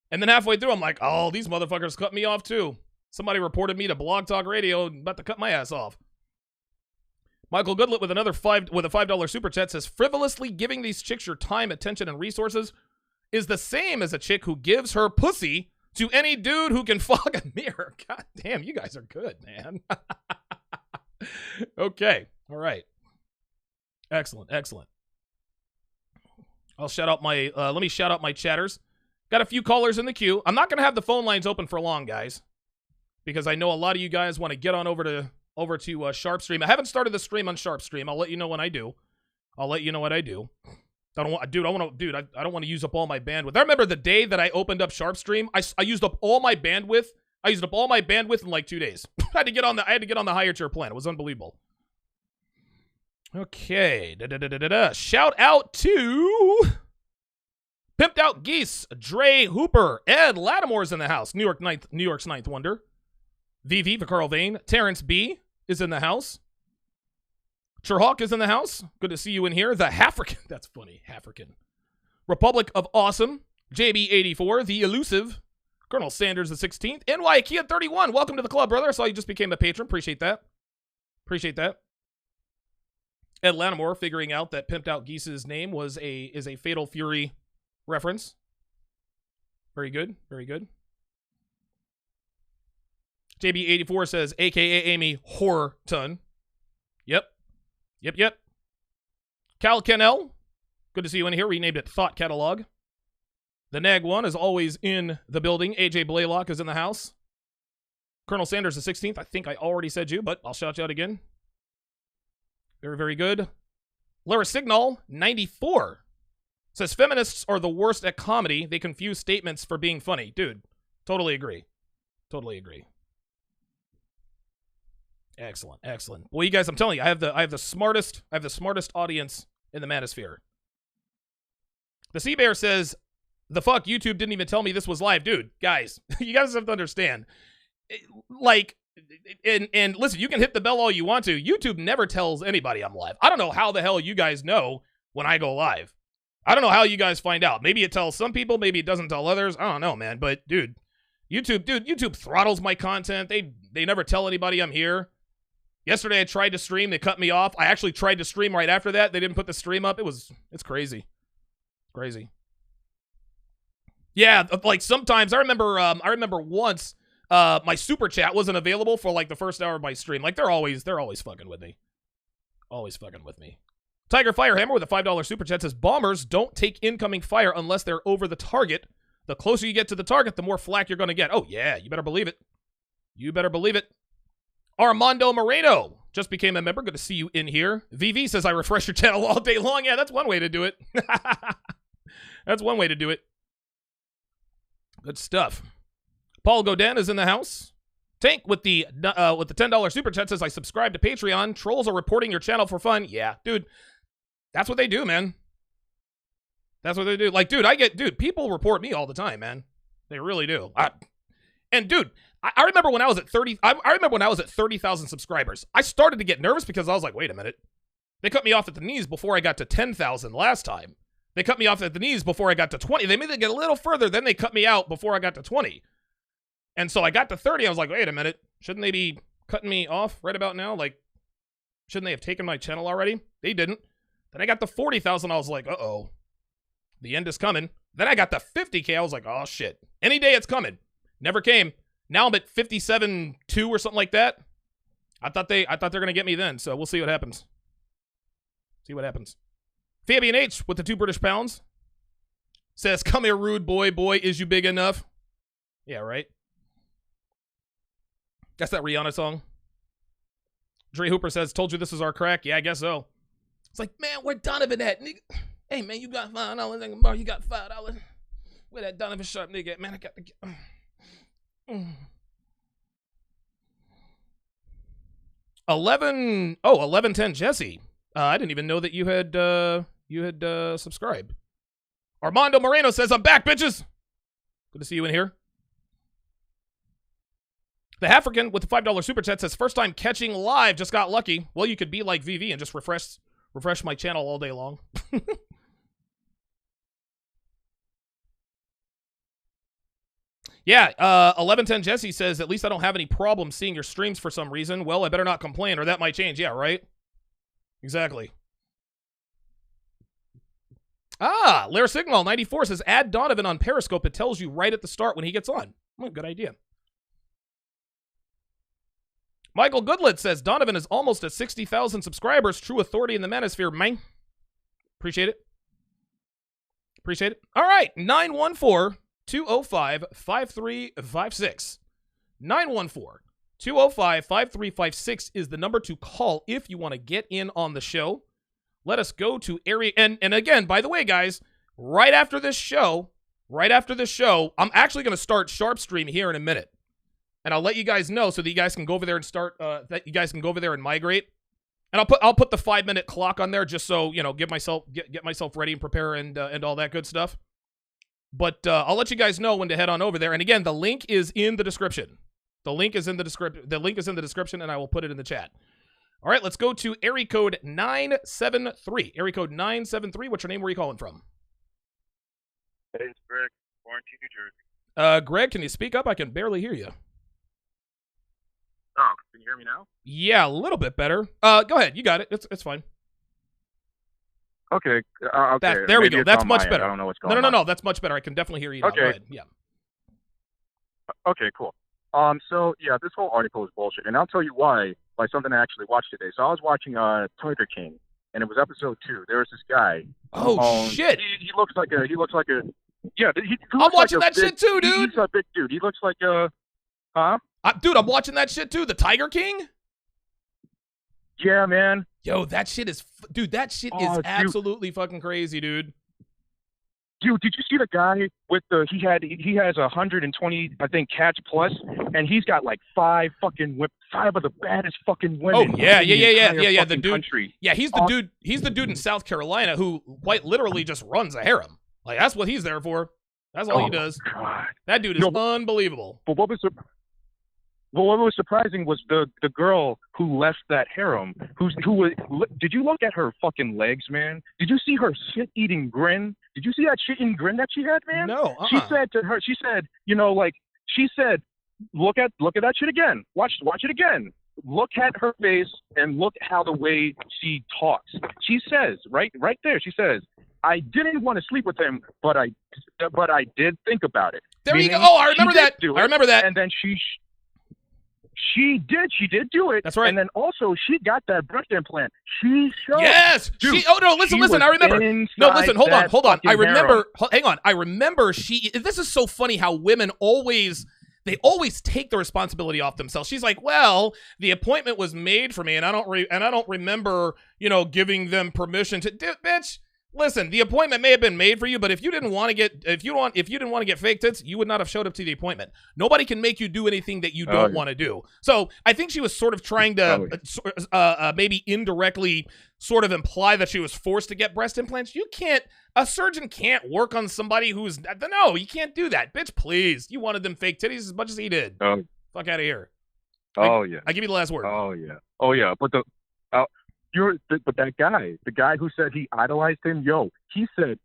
And then halfway through, I'm like, oh, these motherfuckers cut me off too. Somebody reported me to Blog Talk Radio and about to cut my ass off. Michael Goodlet with a $5 super chat says, frivolously giving these chicks your time, attention, and resources is the same as a chick who gives her pussy to any dude who can fuck a mirror. God damn, you guys are good, man. Okay. All right. Excellent. I'll shout out my, let me shout out my chatters. Got a few callers in the queue. I'm not going to have the phone lines open for long, guys, because I know a lot of you guys want to get on over to SharpStream. I haven't started the stream on SharpStream. I'll let you know when I do. I don't want to use up all my bandwidth. I remember the day that I opened up SharpStream. I used up all my bandwidth. I used up all my bandwidth in like 2 days. I had to get on the higher tier plan. It was unbelievable. Okay. Shout out to Pimped Out Geese, Dre Hooper, Ed Lattimore's in the house. New York's ninth wonder. VV for Carl Vane. Terrence B is in the house. Cherhawk is in the house. Good to see you in here. The Hafrican. That's funny. Hafrican. Republic of Awesome. JB84. The Elusive. Colonel Sanders the 16th. NY Kia 31. Welcome to the club, brother. I saw you just became a patron. Appreciate that. Ed Lattimore figuring out that Pimped Out Geese's name is a Fatal Fury reference. Very good. JB84 says, AKA Amy Horton. Yep. Cal Kennel. Good to see you in here. We named it Thought Catalog. The Nag One is always in the building. AJ Blaylock is in the house. Colonel Sanders the 16th. I think I already said you, but I'll shout you out again. Very, very good. Lara Signal, 94. Says, feminists are the worst at comedy. They confuse statements for being funny. Dude, totally agree. Excellent. Well, you guys, I'm telling you, I have the smartest audience in the manosphere. The Sea Bear says, the fuck, YouTube didn't even tell me this was live. Dude, guys, you guys have to understand. And listen, you can hit the bell all you want to. YouTube never tells anybody I'm live. I don't know how the hell you guys know when I go live. I don't know how you guys find out. Maybe it tells some people, maybe it doesn't tell others. I don't know, man. But dude, YouTube throttles my content. They never tell anybody I'm here. Yesterday I tried to stream, they cut me off. I actually tried to stream right after that. They didn't put the stream up. It's crazy. Yeah, like sometimes I remember once my super chat wasn't available for like the first hour of my stream. Like they're always fucking with me. Tiger Firehammer with a $5 super chat says, bombers don't take incoming fire unless they're over the target. The closer you get to the target, the more flack you're going to get. Oh yeah, you better believe it. Armando Moreno just became a member. Good to see you in here. VV says, I refresh your channel all day long. Yeah, that's one way to do it. Good stuff. Paul Godin is in the house. Tank with the $10 super chat says, I subscribe to Patreon. Trolls are reporting your channel for fun. Yeah, dude. That's what they do, man. That's what they do. Like, dude, people report me all the time, man. They really do. I remember when I was at 30. I remember when I was at 30,000 subscribers. I started to get nervous because I was like, wait a minute. They cut me off at the knees before I got to 10,000 last time. They cut me off at the knees before I got to 20. They made it get a little further, then they cut me out before I got to 20. And so I got to 30. I was like, wait a minute. Shouldn't they be cutting me off right about now? Like, shouldn't they have taken my channel already? They didn't. Then I got to 40,000. I was like, uh-oh. The end is coming. Then I got to 50K. I was like, oh, shit. Any day it's coming. Never came. Now I'm at 57.2 or something like that. I thought they're going to get me then, so we'll see what happens. Fabian H with the 2 British pounds says, come here, rude boy. Boy, is you big enough? Yeah, right? That's that Rihanna song. Dre Hooper says, told you this is our crack. Yeah, I guess so. It's like, man, where Donovan at, nigga? Hey, man, you got $5, nigga. Bro, you got $5. Where that Donovan Sharpe nigga at, man? I got to get... 1110 Jesse. I didn't even know that you had subscribed. Armando Moreno says, I'm back, bitches. Good to see you in here. The African with the $5 super chat says, first time catching live, just got lucky. Well, you could be like VV and just refresh my channel all day long. Yeah, 1110 Jesse says, at least I don't have any problem seeing your streams for some reason. Well, I better not complain or that might change. Yeah, right? Exactly. Lair Signal 94 says, add Donovan on Periscope. It tells you right at the start when he gets on. Oh, good idea. Michael Goodlet says, Donovan is almost at 60,000 subscribers. True authority in the manosphere, man. Appreciate it. Appreciate it. All right, 914-205-5356. 914-205-5356 is the number to call if you want to get in on the show. Let us go to area. And again, by the way, guys, right after this show, I'm actually going to start SharpStream here in a minute. And I'll let you guys know so that you guys can go over there and migrate. And I'll put the 5-minute clock on there just so, you know, get myself ready and prepare and all that good stuff. But I'll let you guys know when to head on over there. And again, the link is in the description. The link is in the description, and I will put it in the chat. All right, let's go to area code 973. Area code 973. What's your name? Where are you calling from? Hey, it's Greg, Warrenton, New Jersey. Greg, can you speak up? I can barely hear you. Oh, can you hear me now? Yeah, a little bit better. Go ahead. You got it. It's fine. Okay. There we go. That's much better. I don't know what's going on. No. That's much better. I can definitely hear you now. Okay. Go ahead. Yeah. Okay, cool. So yeah, this whole article is bullshit, and I'll tell you why by something I actually watched today. So I was watching Tiger King, and it was episode 2. There was this guy. Oh shit! He looks like a. Yeah, I'm watching that shit too, dude. He's a big dude. He looks like a. Huh? Dude, I'm watching that shit too. The Tiger King. Yeah, man. Yo, that shit is, dude. That shit is absolutely fucking crazy, dude. Dude, did you see the guy with the? He has 120, I think, catch plus, and he's got like 5 of the baddest fucking women. Oh yeah. The dude. Country. Yeah, he's the dude. He's the dude in South Carolina who quite literally just runs a harem. Like that's what he's there for. That's all he does. God. That dude is unbelievable. But what was surprising was the girl who left that harem. Did you look at her fucking legs, man? Did you see her shit-eating grin? Did you see that shit-eating grin that she had, man? No. She said to her, look at that shit again. Watch it again. Look at her face and look how the way she talks. She says right there. She says, I didn't want to sleep with him, but I did think about it. There you go. Oh, I remember that. I remember that. And then she did do it. That's right. And then also she got that breast implant. She showed. Yes. Dude, listen. I remember. No, listen. Hold on. I remember. Harem. Hang on. I remember this is so funny how women always take the responsibility off themselves. She's like, well, the appointment was made for me and I don't remember, giving them permission to bitch. Listen, the appointment may have been made for you, but if you didn't want to get fake tits, you would not have showed up to the appointment. Nobody can make you do anything that you don't want to do. So I think she was sort of trying to maybe indirectly sort of imply that she was forced to get breast implants. A surgeon can't work on somebody who's no, you can't do that, bitch. Please, you wanted them fake titties as much as he did. Fuck out of here. Yeah. I give you the last word. Oh yeah. But that guy, the guy who said he idolized him, he said,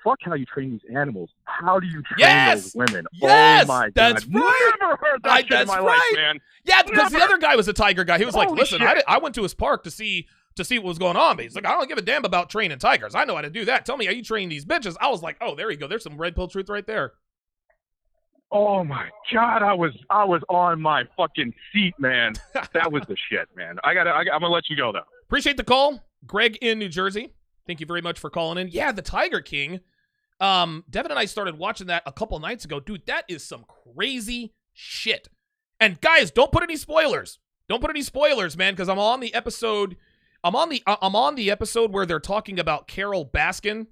fuck how you train these animals. How do you train those women? Yes! Oh my that's God. Right. Never heard that shit in my life, man. Yeah, because the other guy was a tiger guy. He was like, listen, shit. I went to his park to see what was going on. But he's like, I don't give a damn about training tigers. I know how to do that. Tell me how you train these bitches. I was like, oh, there you go. There's some red pill truth right there. Oh my God, I was on my fucking seat, man. That was the shit, man. I'm gonna let you go though. Appreciate the call, Greg in New Jersey. Thank you very much for calling in. Yeah, the Tiger King. Devin and I started watching that a couple nights ago. Dude, that is some crazy shit. And guys, don't put any spoilers. Don't put any spoilers, man, because I'm on the episode where they're talking about Carol Baskin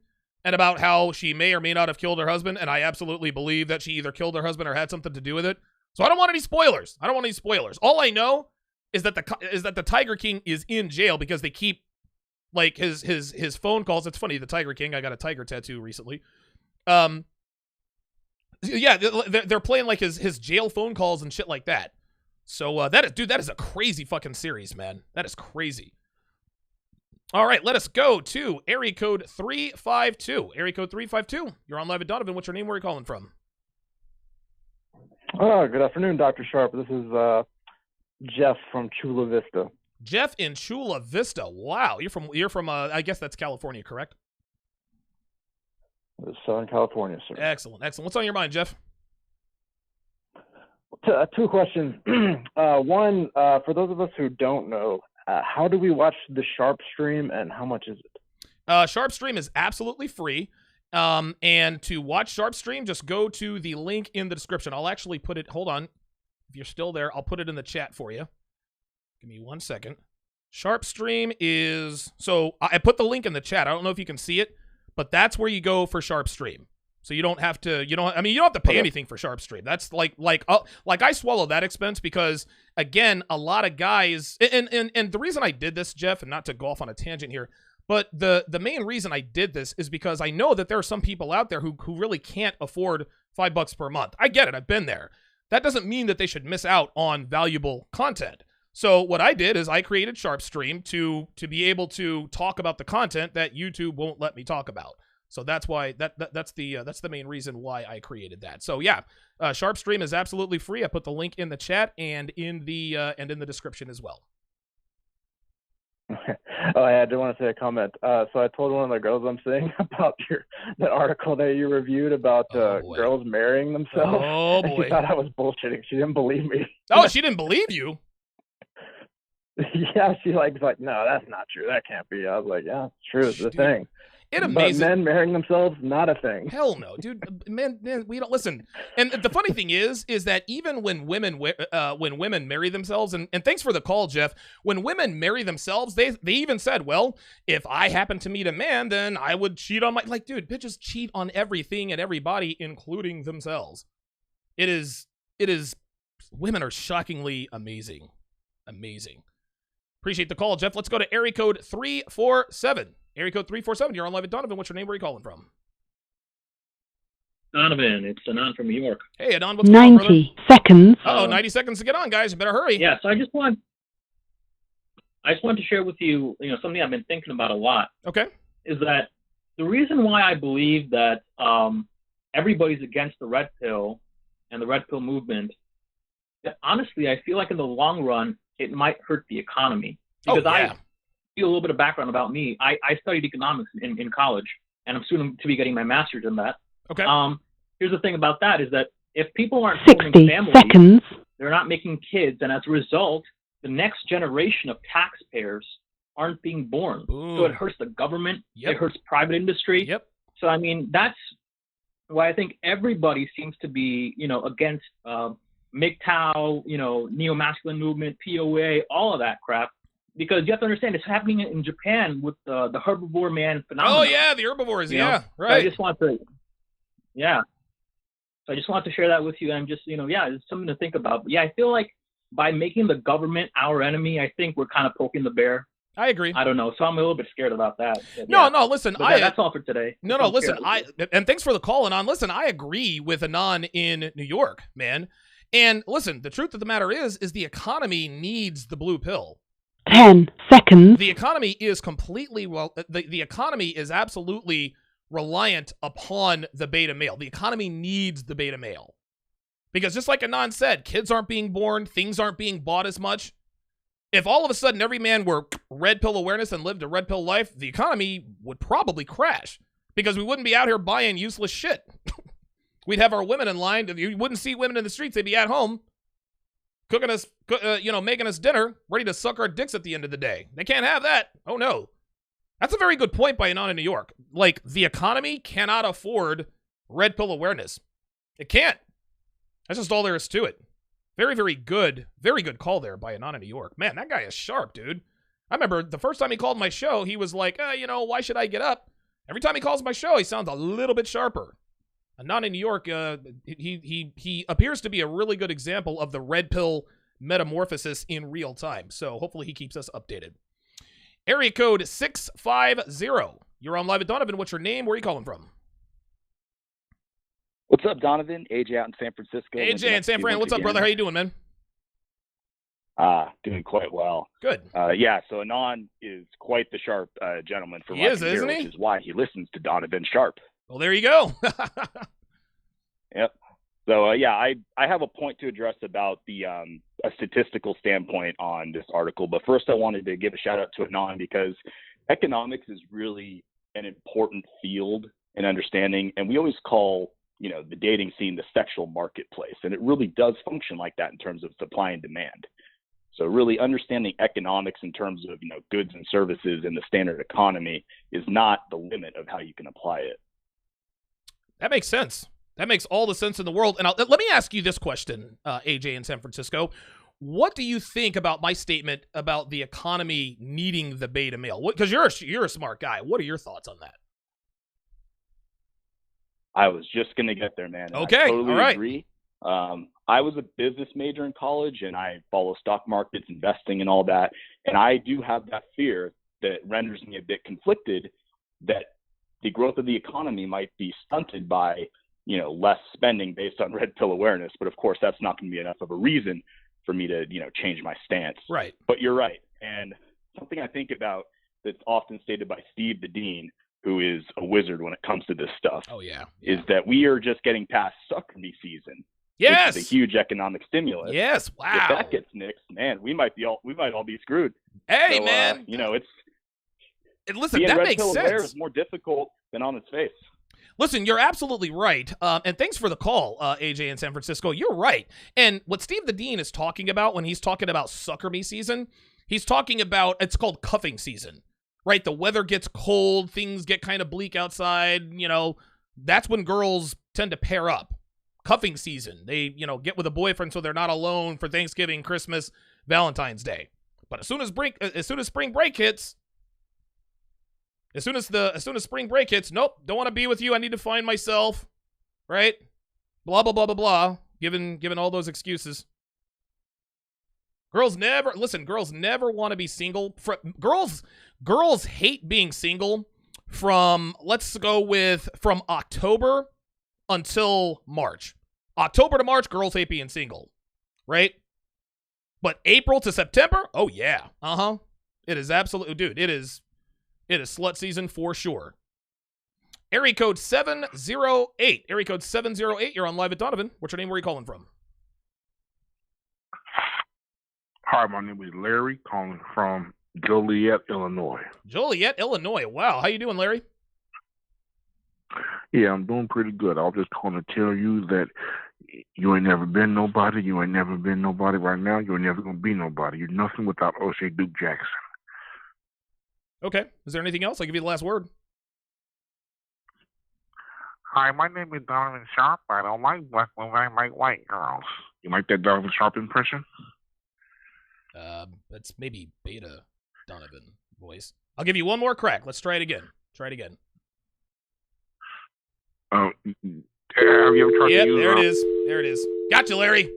and about how she may or may not have killed her husband, and I absolutely believe that she either killed her husband or had something to do with it. So I don't want any spoilers. All I know is that the Tiger King is in jail because they keep like his phone calls. It's funny, the Tiger King. I got a tiger tattoo recently. Yeah, they're playing like his jail phone calls and shit like that. So that is a crazy fucking series, man. That is crazy. All right, let us go to area code 352. Area code 352. You're on live at Donovan. What's your name? Where are you calling from? Good afternoon, Dr. Sharpe. This is Jeff from Chula Vista. Jeff in Chula Vista. Wow, you're from I guess that's California, correct? Southern California, sir. Excellent. What's on your mind, Jeff? Two questions. One, for those of us who don't know, how do we watch the SharpStream and how much is it? SharpStream is absolutely free. And to watch SharpStream, just go to the link in the description. I'll actually put it, hold on. If you're still there, I'll put it in the chat for you. Give me 1 second. SharpStream is, so I put the link in the chat. I don't know if you can see it, but that's where you go for SharpStream. So you don't have to, you don't have to pay anything for SharpStream. That's like I swallow that expense because, again, a lot of guys, and the reason I did this, Jeff, and not to go off on a tangent here, but the main reason I did this is because I know that there are some people out there who really can't afford $5 per month. I get it. I've been there. That doesn't mean that they should miss out on valuable content. So what I did is I created SharpStream to be able to talk about the content that YouTube won't let me talk about. So that's why that's the main reason why I created that. So yeah, SharpStream is absolutely free. I put the link in the chat and in the description as well. Oh, I did want to say a comment. So I told one of the girls I'm seeing about that article that you reviewed about girls marrying themselves. Oh boy! She thought I was bullshitting. She didn't believe me. Oh, she didn't believe you? Yeah, she like no, that's not true. That can't be. I was like, yeah, it's true. It's a thing. It amazes. But men marrying themselves, not a thing. Hell no, dude. Men, we don't listen. And the funny thing is that even when women marry themselves, and thanks for the call, Jeff. When women marry themselves, they even said, well, if I happen to meet a man, then I would cheat on my dude. Bitches cheat on everything and everybody, including themselves. It is. Women are shockingly amazing. Appreciate the call, Jeff. Let's go to area code 347. Area code 347, you're on live at Donovan. What's your name? Where are you calling from? Donovan, it's Anon from New York. Hey, Anon, what's going on, brother? 90 seconds. Oh, 90 seconds to get on, guys. You better hurry. Yeah, so I just want to share with you, something I've been thinking about a lot. Okay. Is that the reason why I believe that everybody's against the red pill and the red pill movement, that honestly, I feel like in the long run, it might hurt the economy. Because I a little bit of background about me. I studied economics in college, and I'm soon to be getting my master's in that. Okay. Here's the thing about that is that if people aren't 60 forming families, seconds. they're not making kids, and as a result, the next generation of taxpayers aren't being born. Ooh. So it hurts the government. Yep. It hurts private industry. Yep. So I mean, that's why I think everybody seems to be, against MGTOW, neo-masculine movement, POA, all of that crap. Because you have to understand, it's happening in Japan with the herbivore man phenomenon. Oh, yeah, the herbivores. Yeah, right. So I just want to share that with you. I'm just, it's something to think about. But yeah, I feel like by making the government our enemy, I think we're kind of poking the bear. I agree. I don't know. So I'm a little bit scared about that. But no, listen. That's all for today. No, listen. And thanks for the call, Anon. Listen, I agree with Anon in New York, man. And listen, the truth of the matter is the economy needs the blue pill. 10 seconds. The economy is completely, the economy is absolutely reliant upon the beta male. The economy needs the beta male. Because just like Anon said, kids aren't being born, things aren't being bought as much. If all of a sudden every man were red pill awareness and lived a red pill life, the economy would probably crash. Because we wouldn't be out here buying useless shit. We'd have our women in line. You wouldn't see women in the streets. They'd be at home cooking us, making us dinner, ready to suck our dicks at the end of the day. They can't have that. Oh, no. That's a very good point by Anon in New York. Like, the economy cannot afford red pill awareness. It can't. That's just all there is to it. Very, very good call there by Anon in New York. Man, that guy is sharp, dude. I remember the first time he called my show, he was like, why should I get up? Every time he calls my show, he sounds a little bit sharper. Anon in New York, he appears to be a really good example of the red pill metamorphosis in real time. So hopefully he keeps us updated. Area code 650. You're on live at Donovan. What's your name? Where are you calling from? What's up, Donovan? AJ out in San Francisco. AJ in San Fran. What's up, brother? How you doing, man? Doing quite well. Good. Yeah, so Anon is quite the sharp gentleman from He is, isn't he? Which is why he listens to Donovan Sharpe. Well, there you go. Yep. So, yeah, I have a point to address about the a statistical standpoint on this article. But first, I wanted to give a shout-out to Anon because economics is really an important field in understanding. And we always call, the dating scene the sexual marketplace. And it really does function like that in terms of supply and demand. So really understanding economics in terms of, goods and services in the standard economy is not the limit of how you can apply it. That makes sense. That makes all the sense in the world. And let me ask you this question, AJ in San Francisco. What do you think about my statement about the economy needing the beta male? Because you're a smart guy. What are your thoughts on that? I was just going to get there, man. Okay, I totally all right. agree. I was a business major in college, and I follow stock markets, investing, and all that. And I do have that fear that renders me a bit conflicted that the growth of the economy might be stunted by, less spending based on red pill awareness. But of course, that's not going to be enough of a reason for me to, change my stance. Right. But you're right. And something I think about that's often stated by Steve the Dean, who is a wizard when it comes to this stuff. Oh, yeah. Is that we are just getting past sucker me season. Yes. Which is a huge economic stimulus. Yes. Wow. If that gets nixed, man, we might all be screwed. Hey, so, man. Listen, that makes sense. Is more difficult than on its face. Listen, you're absolutely right. And thanks for the call, AJ in San Francisco. You're right. And what Steve the Dean is talking about when he's talking about sucker me season, he's talking about, it's called cuffing season, right? The weather gets cold, things get kind of bleak outside, that's when girls tend to pair up. Cuffing season. They, get with a boyfriend so they're not alone for Thanksgiving, Christmas, Valentine's Day. But as soon as spring break hits, nope, don't want to be with you. I need to find myself, right? Blah blah blah blah blah. Given all those excuses. Girls never want to be single. Girls hate being single from October until March. October to March, girls hate being single, right? But April to September, oh yeah, it is absolutely, dude. It is slut season for sure. Area code 708. Area code 708. You're on live at Donovan. What's your name? Where are you calling from? Hi, my name is Larry, calling from Joliet, Illinois. Joliet, Illinois. Wow, how you doing, Larry? Yeah, I'm doing pretty good. I was just calling to tell you that you ain't never been nobody. You ain't never been nobody right now. You ain't never going to be nobody. You're nothing without O'Shea Duke Jackson. Okay. Is there anything else? I'll give you the last word. Hi, my name is Donovan Sharpe. I don't like black women. I like white girls. You like that Donovan Sharpe impression? That's maybe beta Donovan voice. I'll give you one more crack. Let's try it again. Have you ever tried to use There it is. Gotcha, Larry.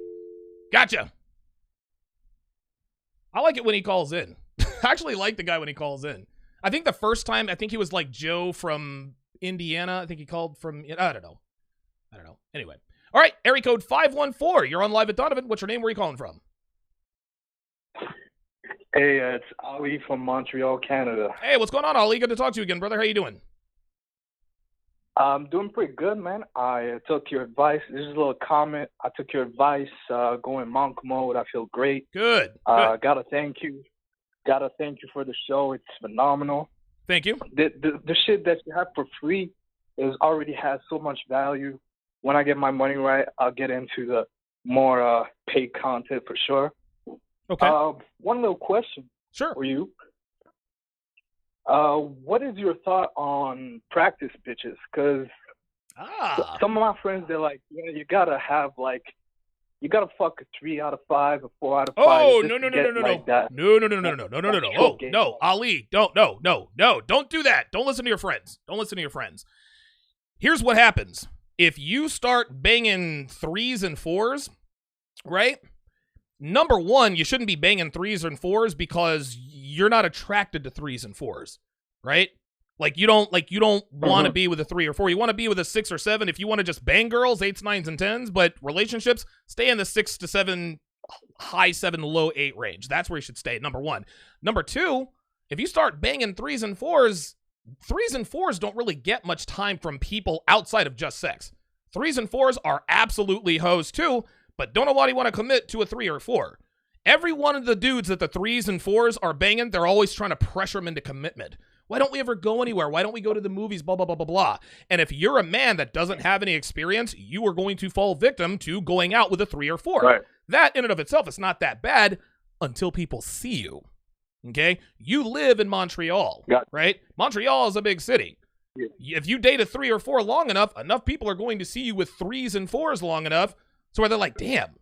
Gotcha. I like it when he calls in. I actually like the guy when he calls in. I think the first time, he was like Joe from Indiana. I think he called from, I don't know. Anyway. All right, area code 514. You're on live at Donovan. What's your name? Where are you calling from? Hey, it's Ali from Montreal, Canada. Hey, what's going on, Ali? Good to talk to you again, brother. How you doing? I'm doing pretty good, man. I took your advice. This is a little comment. I took your advice, going monk mode. I feel great. Good. Gotta thank you. For the show. It's phenomenal. Thank you. The shit that you have for free already has so much value. When I get my money right, I'll get into the more paid content for sure. Okay. One little question. Sure. For you. What is your thought on practice bitches? Because some of my friends, they're like, you gotta have you gotta fuck a 3 out of 5, a 4 out of 5. Oh, no. Oh, no, Ali, don't do that. Don't listen to your friends. Here's what happens. If you start banging 3s and 4s, right? number one, you shouldn't be banging 3s and 4s because you're not attracted to 3s and 4s, right? Like you don't want to be with a 3 or 4. You want to be with a 6 or 7. If you want to just bang girls, 8s, 9s, and 10s, but relationships, stay in the 6 to 7, high 7, low 8 range. That's where you should stay, number one. Number two, if you start banging 3s and 4s, 3s and 4s don't really get much time from people outside of just sex. 3s and 4s are absolutely hoes too, but don't nobody want to commit to a 3 or 4. Every one of the dudes that the 3s and 4s are banging, they're always trying to pressure them into commitment. Why don't we ever go anywhere? Why don't we go to the movies? Blah, blah, blah, blah, blah. And if you're a man that doesn't have any experience, you are going to fall victim to going out with a 3 or 4. Right. That in and of itself is not that bad until people see you. Okay? You live in Montreal, right? Montreal is a big city. Yeah. If you date a 3 or 4 long enough people are going to see you with 3s and 4s long enough, so where they're like, damn,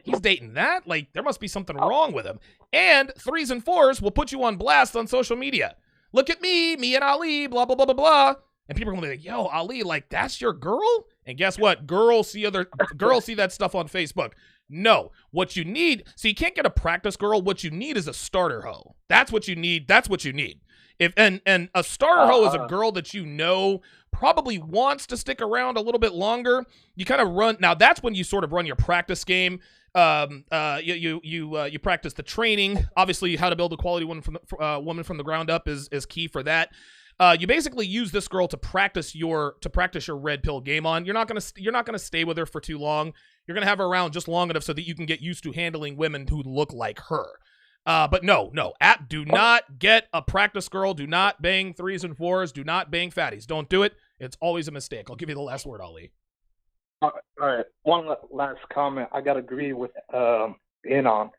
he's dating that? Like, there must be something wrong with him. And 3s and 4s will put you on blast on social media. Look at me and Ali, blah, blah, blah, blah, blah. And people are going to be like, yo, Ali, like, that's your girl? And guess what? Girls see that stuff on Facebook. No. What you need, so you can't get a practice girl. What you need is a starter hoe. That's what you need. That's what you need. And a starter hoe is a girl that you know probably wants to stick around a little bit longer. You kind of run, now that's when you sort of run your practice game. You practice the training. Obviously, how to build a quality woman from the ground up is key for that. You basically use this girl to practice your red pill game on. You're not gonna stay with her for too long. You're gonna have her around just long enough so that you can get used to handling women who look like her. But no, do not get a practice girl. Do not bang 3s and 4s. Do not bang fatties. Don't do it. It's always a mistake. I'll give you the last word, Ali. All right. One last comment. I gotta agree with in on.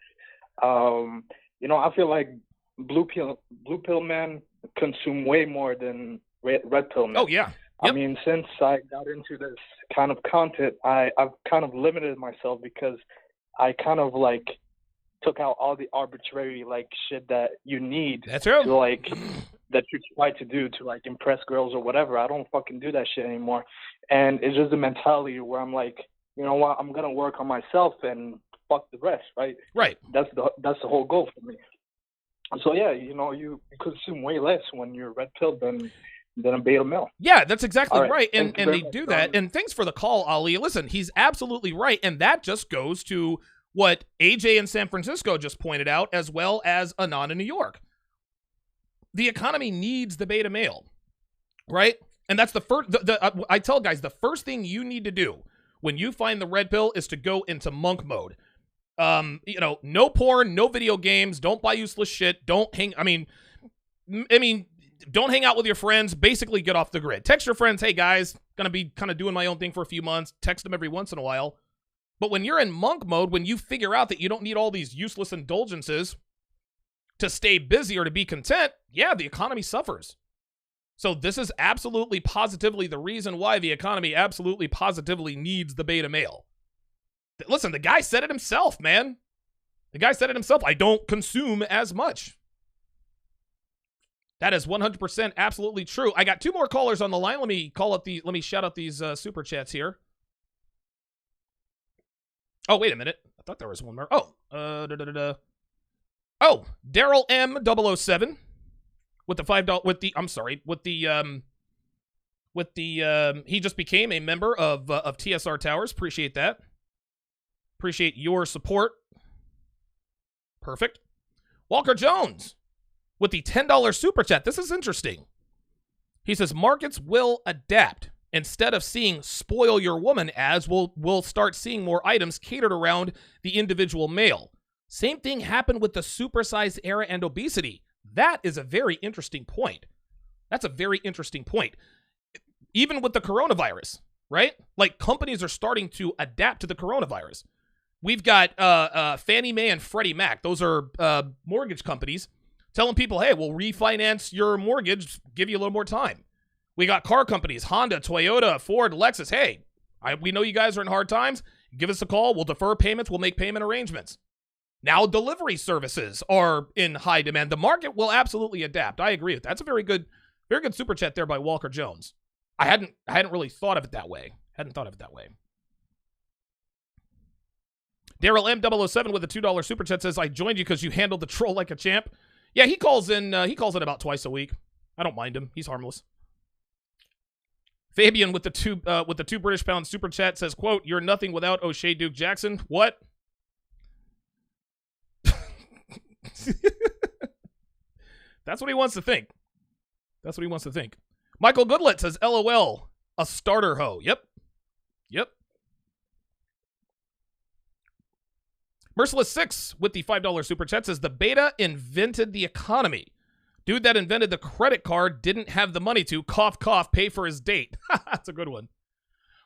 I feel like blue pill men consume way more than red pill men. Oh yeah. Yep. I mean, since I got into this kind of content, I've kind of limited myself because I kind of like took out all the arbitrary like shit that you need to like that you try to do to like impress girls or whatever. I don't fucking do that shit anymore. And it's just a mentality where I'm like, you know what, I'm gonna work on myself and fuck the rest, right? Right. That's the whole goal for me. So yeah, you consume way less when you're red pilled than a beta male. Yeah, that's exactly right. And they do that. And thanks for the call, Ali. Listen, he's absolutely right. And that just goes to what AJ in San Francisco just pointed out, as well as Anon in New York. The economy needs the beta male, right? And that's the first, I tell guys, the first thing you need to do when you find the red pill is to go into monk mode. No porn, no video games, don't buy useless shit, don't hang out with your friends, basically get off the grid. Text your friends, hey guys, gonna be kind of doing my own thing for a few months, text them every once in a while. But when you're in monk mode, when you figure out that you don't need all these useless indulgences to stay busy or to be content, yeah, the economy suffers. So this is absolutely positively the reason why the economy absolutely positively needs the beta male. Listen, the guy said it himself, man. The guy said it himself. I don't consume as much. That is 100% absolutely true. I got 2 more callers on the line. Let me shout out these super chats here. Oh, wait a minute. I thought there was one more. Oh, Oh, Daryl M007 with the $5 he just became a member of TSR Towers. Appreciate that. Appreciate your support. Perfect. Walker Jones with the $10 super chat. This is interesting. He says markets will adapt. Instead of seeing spoil your woman ads, we'll start seeing more items catered around the individual male. Same thing happened with the supersized era and obesity. That is a very interesting point. That's a very interesting point. Even with the coronavirus, right? Like companies are starting to adapt to the coronavirus. We've got Fannie Mae and Freddie Mac. Those are mortgage companies telling people, hey, we'll refinance your mortgage, give you a little more time. We got car companies, Honda, Toyota, Ford, Lexus. Hey, we know you guys are in hard times. Give us a call. We'll defer payments. We'll make payment arrangements. Now delivery services are in high demand. The market will absolutely adapt. I agree with that. That's a very good super chat there by Walker Jones. I hadn't really thought of it that way. Daryl M007 with a $2 super chat says, I joined you because you handled the troll like a champ. Yeah, he calls in about twice a week. I don't mind him. He's harmless. Fabian with the two British pound super chat says, quote, you're nothing without O'Shea Duke Jackson. What? That's what he wants to think. That's what he wants to think. Michael Goodlet says, LOL, a starter hoe. Yep. Merciless 6 with the $5 super chat says, the beta invented the economy. Dude that invented the credit card didn't have the money to, cough, cough, pay for his date. That's a good one.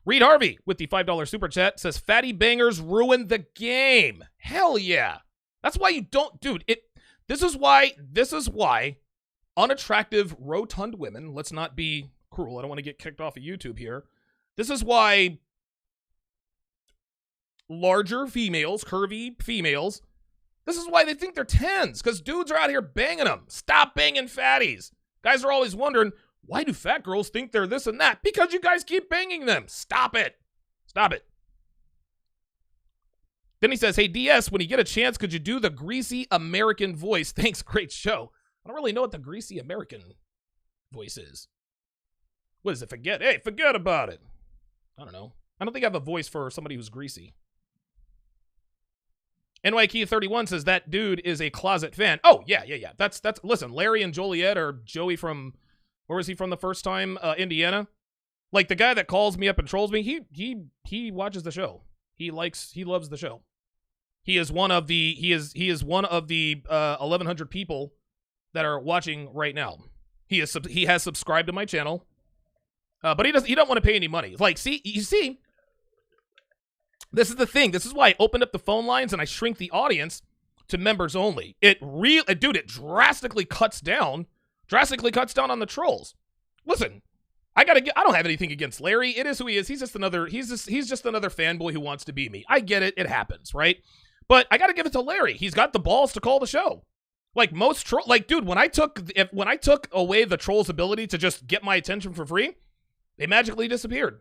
Reed Harvey with the $5 super chat says, fatty bangers ruined the game. Hell yeah. That's why you don't, dude, this is why unattractive, rotund women, let's not be cruel, I don't want to get kicked off of YouTube here. This is why larger females, curvy females, this is why they think they're 10s, because dudes are out here banging them. Stop banging fatties. Guys are always wondering, why do fat girls think they're this and that? Because you guys keep banging them. Stop it. Stop it. Then he says, hey, DS, when you get a chance, could you do the greasy American voice? Thanks, great show. I don't really know what the greasy American voice is. What is it? Forget? Hey, forget about it. I don't know. I don't think I have a voice for somebody who's greasy. NYKey31 says that dude is a closet fan. Oh, yeah. That's listen, Larry and Joliet, or Joey from, where was he from the first time? Indiana. Like the guy that calls me up and trolls me, he watches the show. He loves the show. He is one of the 1,100 people that are watching right now. He has subscribed to my channel. But he don't want to pay any money. Like, you see, this is the thing. This is why I opened up the phone lines and I shrink the audience to members only. It drastically cuts down on the trolls. Listen, I don't have anything against Larry. It is who he is. He's just another fanboy who wants to be me. I get it. It happens, right? But I got to give it to Larry. He's got the balls to call the show. Like most dude, when I took away the troll's ability to just get my attention for free, they magically disappeared.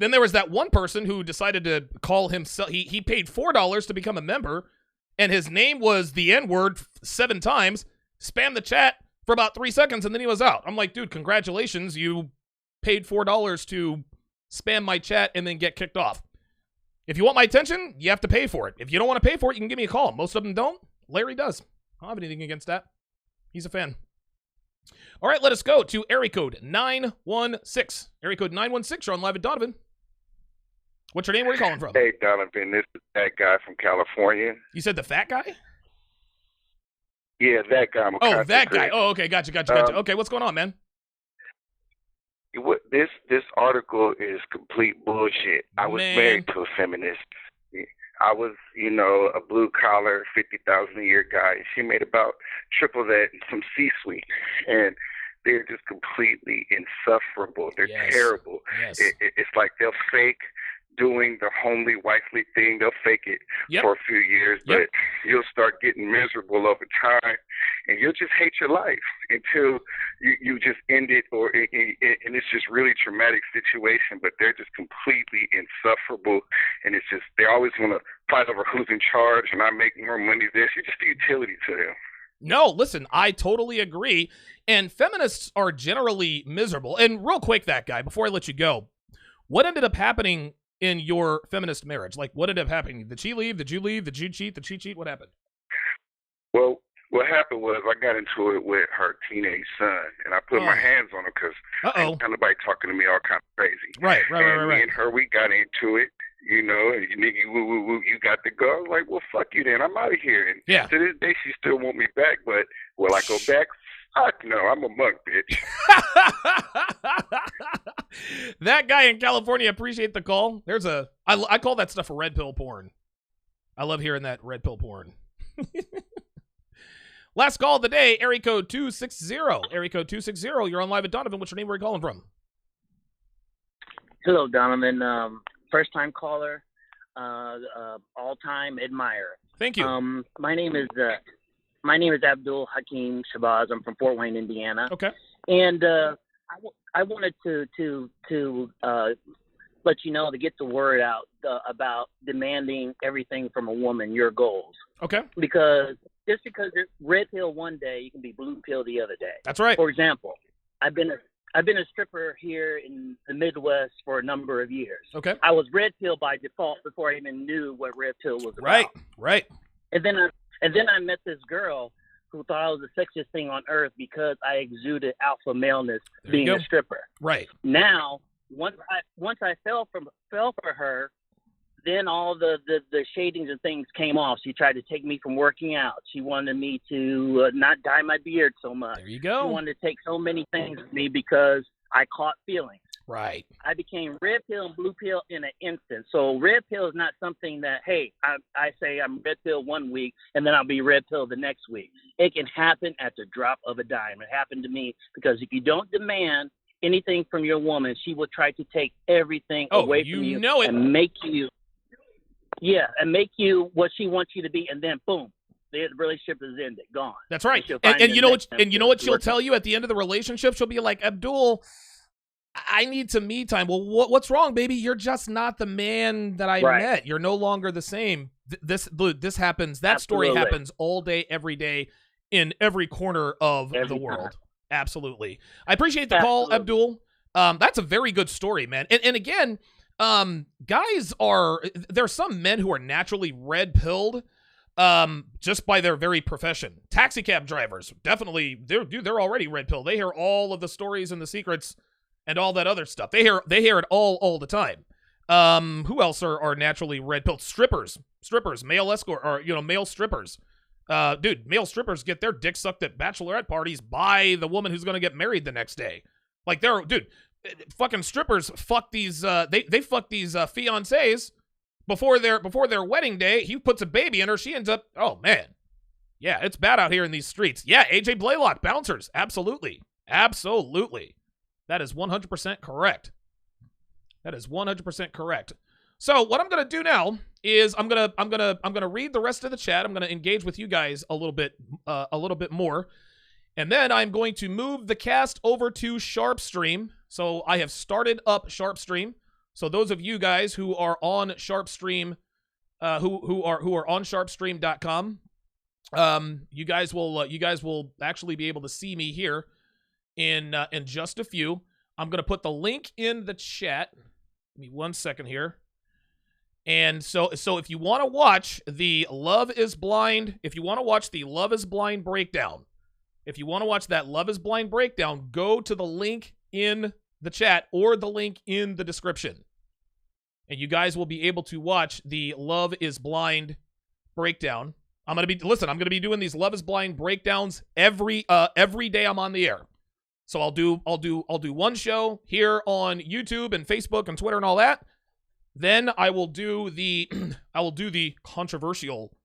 Then there was that one person who decided to call himself, he paid $4 to become a member, and his name was the N-word 7 times, spammed the chat for about 3 seconds, and then he was out. I'm like, dude, congratulations, you paid $4 to spam my chat and then get kicked off. If you want my attention, you have to pay for it. If you don't want to pay for it, you can give me a call. Most of them don't. Larry does. I don't have anything against that. He's a fan. All right, let us go to area code 916. Area code 916, you're on live at Donovan. What's your name? Where are you calling from? Hey, Donovan, this is that guy from California. You said the fat guy? Yeah, that guy. That guy. Oh, okay, gotcha. Okay, what's going on, man? This article is complete bullshit. I was married to a feminist. I was, a blue-collar, $50,000 a year guy. She made about triple that in some C-suite. And they're just completely insufferable. They're terrible. Yes. It's like they'll fake doing the homely, wifely thing. They'll fake it for a few years, but you'll start getting miserable over time, and you'll just hate your life until you just end it, and it's just really traumatic situation, but they're just completely insufferable, and it's just, they always want to fight over who's in charge, and I make more money this. You're just a utility to them. No, listen, I totally agree, and feminists are generally miserable. And real quick, that guy, before I let you go, what ended up happening in your feminist marriage? Like, what ended up happening? Did she leave? Did you leave? Did you cheat? Did she cheat? What happened? Well, what happened was I got into it with her teenage son, and I put my hands on her because ain't nobody talking to me all kind of crazy. Right. Me and her, we got into it, and nigga, woo, you got to go. I was like, well, fuck you then. I'm out of here. And to this day, she still want me back, but will I go back? Fuck no, I'm a monk, bitch. That guy in California, appreciate the call. I call that stuff red pill porn. I love hearing that red pill porn. Last call of the day, area code 260. Area code 260, you're on live at Donovan. What's your name? Where are you calling from? Hello, Donovan. First time caller, all time admirer. Thank you. My name is Abdul Hakim Shabazz. I'm from Fort Wayne, Indiana. Okay. And I wanted to let you know to get the word out about demanding everything from a woman, your goals. Okay. Because just because you're red pill one day, you can be blue pill the other day. That's right. For example, I've been a stripper here in the Midwest for a number of years. Okay. I was red pill by default before I even knew what red pill was about. Right. And then I met this girl who thought I was the sexiest thing on earth because I exuded alpha maleness being a stripper. Right. Now, once I fell for her, then all the shadings and things came off. She tried to take me from working out. She wanted me to not dye my beard so much. There you go. She wanted to take so many things from me because I caught feelings. Right. I became red pill and blue pill in an instant. So red pill is not something that, hey, I say I'm red pill one week and then I'll be red pill the next week. It can happen at the drop of a dime. It happened to me because if you don't demand anything from your woman, she will try to take everything away from you and make you what she wants you to be, and then boom, the relationship is ended, gone. That's right. And you know what she'll tell you at the end of the relationship? She'll be like, Abdul, I need some me time. Well, what's wrong, baby? You're just not the man that I met. You're no longer the same. This happens. That story happens all day, every day, in every corner of the world. Absolutely. I appreciate the call, Abdul. That's a very good story, man. And again, there's some men who are naturally red-pilled just by their very profession. Taxi cab drivers, definitely, they're already red-pilled. They hear all of the stories and the secrets and all that other stuff. They hear it all the time. Who else are naturally red-pilled? Strippers, male escort, or male strippers. Male strippers get their dick sucked at bachelorette parties by the woman who's going to get married the next day. Like, fucking strippers fuck these, they fuck these fiancés before their wedding day. He puts a baby in her. She ends up, oh man. Yeah, it's bad out here in these streets. Yeah, AJ Blaylock, bouncers. Absolutely. That is 100% correct. That is 100% correct. So what I'm gonna do now is I'm gonna read the rest of the chat. I'm gonna engage with you guys a little bit more, and then I'm going to move the cast over to SharpStream. So I have started up SharpStream. So those of you guys who are on SharpStream, who are on SharpStream.com, you guys will actually be able to see me here in just a few. I'm gonna put the link in the chat. Give me 1 second here. And so if you want to watch the Love is Blind, breakdown, go to the link in the chat or the link in the description. And you guys will be able to watch the Love is Blind breakdown. I'm going to be doing these Love is Blind breakdowns every day I'm on the air. So I'll do one show here on YouTube and Facebook and Twitter and all that. Then I will do the controversial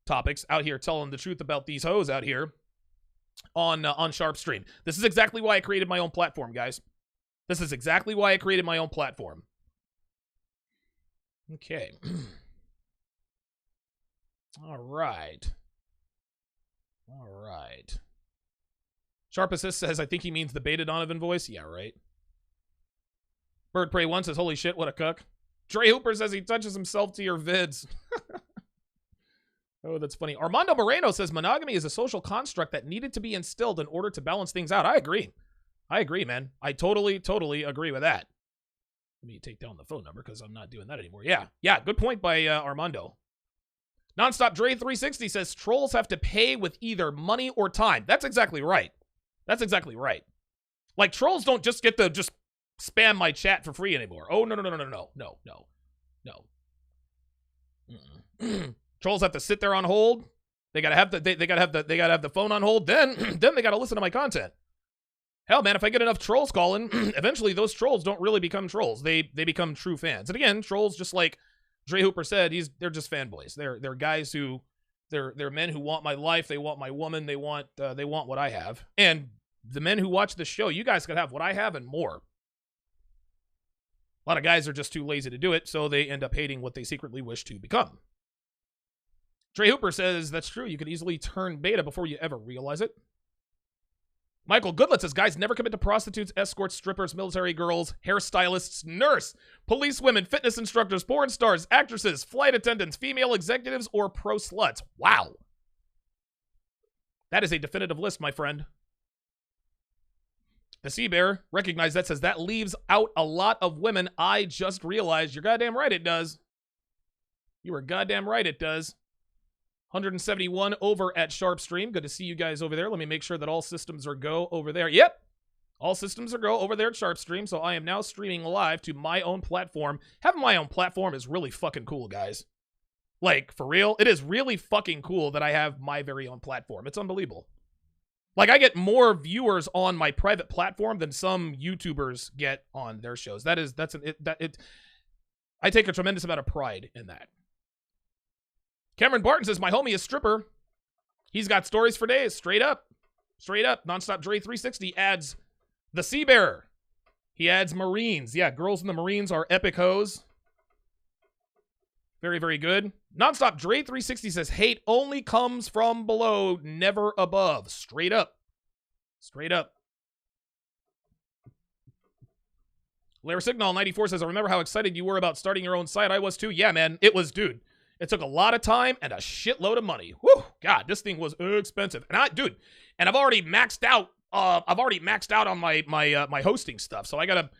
topics out here, telling the truth about these hoes out here on SharpStream. This is exactly why I created my own platform, guys. This is exactly why I created my own platform. Okay. All right. Sharpe Assist says, I think he means the beta Donovan voice. Yeah, right. Bird Prey 1 says, holy shit, what a cuck. Dre Hooper says he touches himself to your vids. Oh, that's funny. Armando Moreno says monogamy is a social construct that needed to be instilled in order to balance things out. I agree, man. I totally agree with that. Let me take down the phone number because I'm not doing that anymore. Yeah, good point by Armando. Nonstop Dre 360 says trolls have to pay with either money or time. That's exactly right. Like, trolls don't just get to just spam my chat for free anymore. Oh, no. Trolls have to sit there on hold. They gotta have the phone on hold. Then they gotta listen to my content. Hell, man, if I get enough trolls calling, eventually those trolls don't really become trolls. They become true fans. And again, trolls, just like Dre Hooper said, they're just fanboys. They're guys who they're men who want my life. They want my woman. They want what I have. And the men who watch this show, you guys can have what I have and more. A lot of guys are just too lazy to do it, so they end up hating what they secretly wish to become. Dre Hooper says, that's true. You could easily turn beta before you ever realize it. Michael Goodlet says, guys, never commit to prostitutes, escorts, strippers, military girls, hairstylists, nurse, police women, fitness instructors, porn stars, actresses, flight attendants, female executives, or pro sluts. Wow. That is a definitive list, my friend. The Sea Bear, recognize that, says, that leaves out a lot of women. I just realized. You're goddamn right it does. You are goddamn right it does. 171 over at SharpStream. Good to see you guys over there. Let me make sure that all systems are go over there. Yep. All systems are go over there at SharpStream. So I am now streaming live to my own platform. Having my own platform is really fucking cool, guys. Like, for real, it is really fucking cool that I have my very own platform. It's unbelievable. Like, I get more viewers on my private platform than some YouTubers get on their shows. I take a tremendous amount of pride in that. Cameron Barton says, my homie is stripper. He's got stories for days. Straight up. Straight up. Nonstop Dre 360 adds the Sea Bearer. He adds Marines. Yeah, girls in the Marines are epic hoes. Very, very good. Nonstop Dre 360 says, hate only comes from below, never above. Straight up. Straight up. Larry Signal 94 says, I remember how excited you were about starting your own site. I was too. Yeah, man. It was, dude. It took a lot of time and a shitload of money. Whew, God, this thing was expensive. And I've already maxed out. On my hosting stuff. So I gotta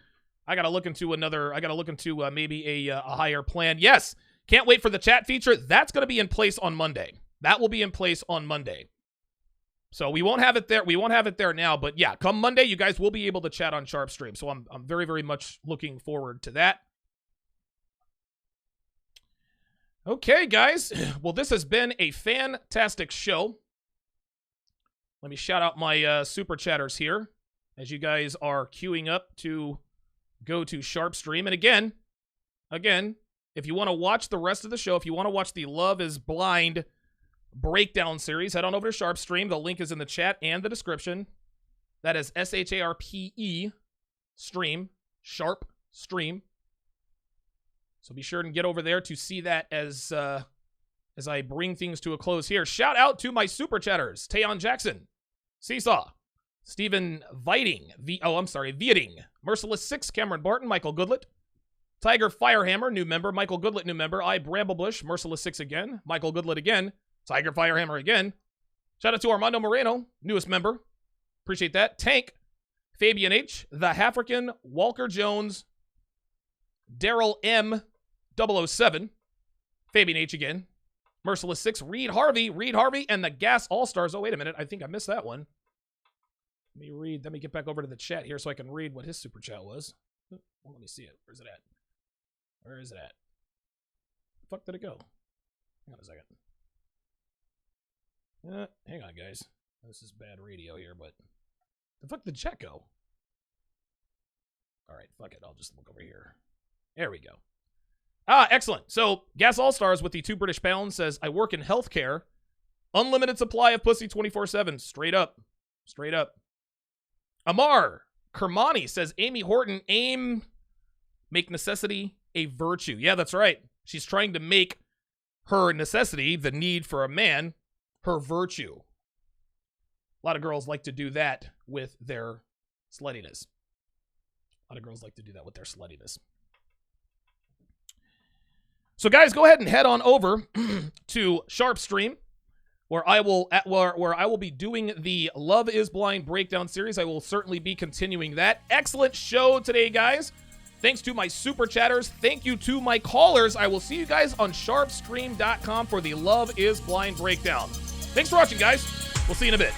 look into another. I gotta look into maybe a higher plan. Yes, can't wait for the chat feature. That's gonna be in place on Monday. That will be in place on Monday. So we won't have it there. We won't have it there now. But yeah, come Monday, you guys will be able to chat on SharpStream. So I'm very, very much looking forward to that. Okay, guys. Well, this has been a fantastic show. Let me shout out my super chatters here as you guys are queuing up to go to SharpStream. And again, if you want to watch the rest of the show, if you want to watch the Love is Blind breakdown series, head on over to SharpStream. The link is in the chat and the description. That is SHARPE stream, SharpStream. So be sure and get over there to see that as I bring things to a close here. Shout out to my super chatters. Tayon Jackson, Seesaw, Stephen Viting, Vieting, Merciless 6, Cameron Barton, Michael Goodlet, Tiger Firehammer, new member, Michael Goodlet, new member, I Bramblebush, Merciless 6 again, Michael Goodlet again, Tiger Firehammer again. Shout out to Armando Moreno, newest member. Appreciate that. Tank, Fabian H, The African, Walker Jones, Daryl M, 007, Fabian H again, Merciless 6, Reed Harvey, and the Gas All-Stars. Oh, wait a minute. I think I missed that one. Let me get back over to the chat here so I can read what his super chat was. Well, let me see it. Where's it at? Where is it at? The fuck did it go? Hang on a second. Hang on, guys. This is bad radio here, but the fuck did the chat go? All right, fuck it. I'll just look over here. There we go. Excellent. So, Gas All-Stars with the 2 British pounds says, I work in healthcare. Unlimited supply of pussy 24/7. Straight up. Straight up. Amar Kermani says, Amy Horton, make necessity a virtue. Yeah, that's right. She's trying to make her necessity, the need for a man, her virtue. A lot of girls like to do that with their sluttiness. So guys, go ahead and head on over to SharpStream, where I will be doing the Love is Blind breakdown series. I will certainly be continuing that. Excellent show today, guys. Thanks to my super chatters. Thank you to my callers. I will see you guys on sharpstream.com for the Love is Blind breakdown. Thanks for watching, guys. We'll see you in a bit.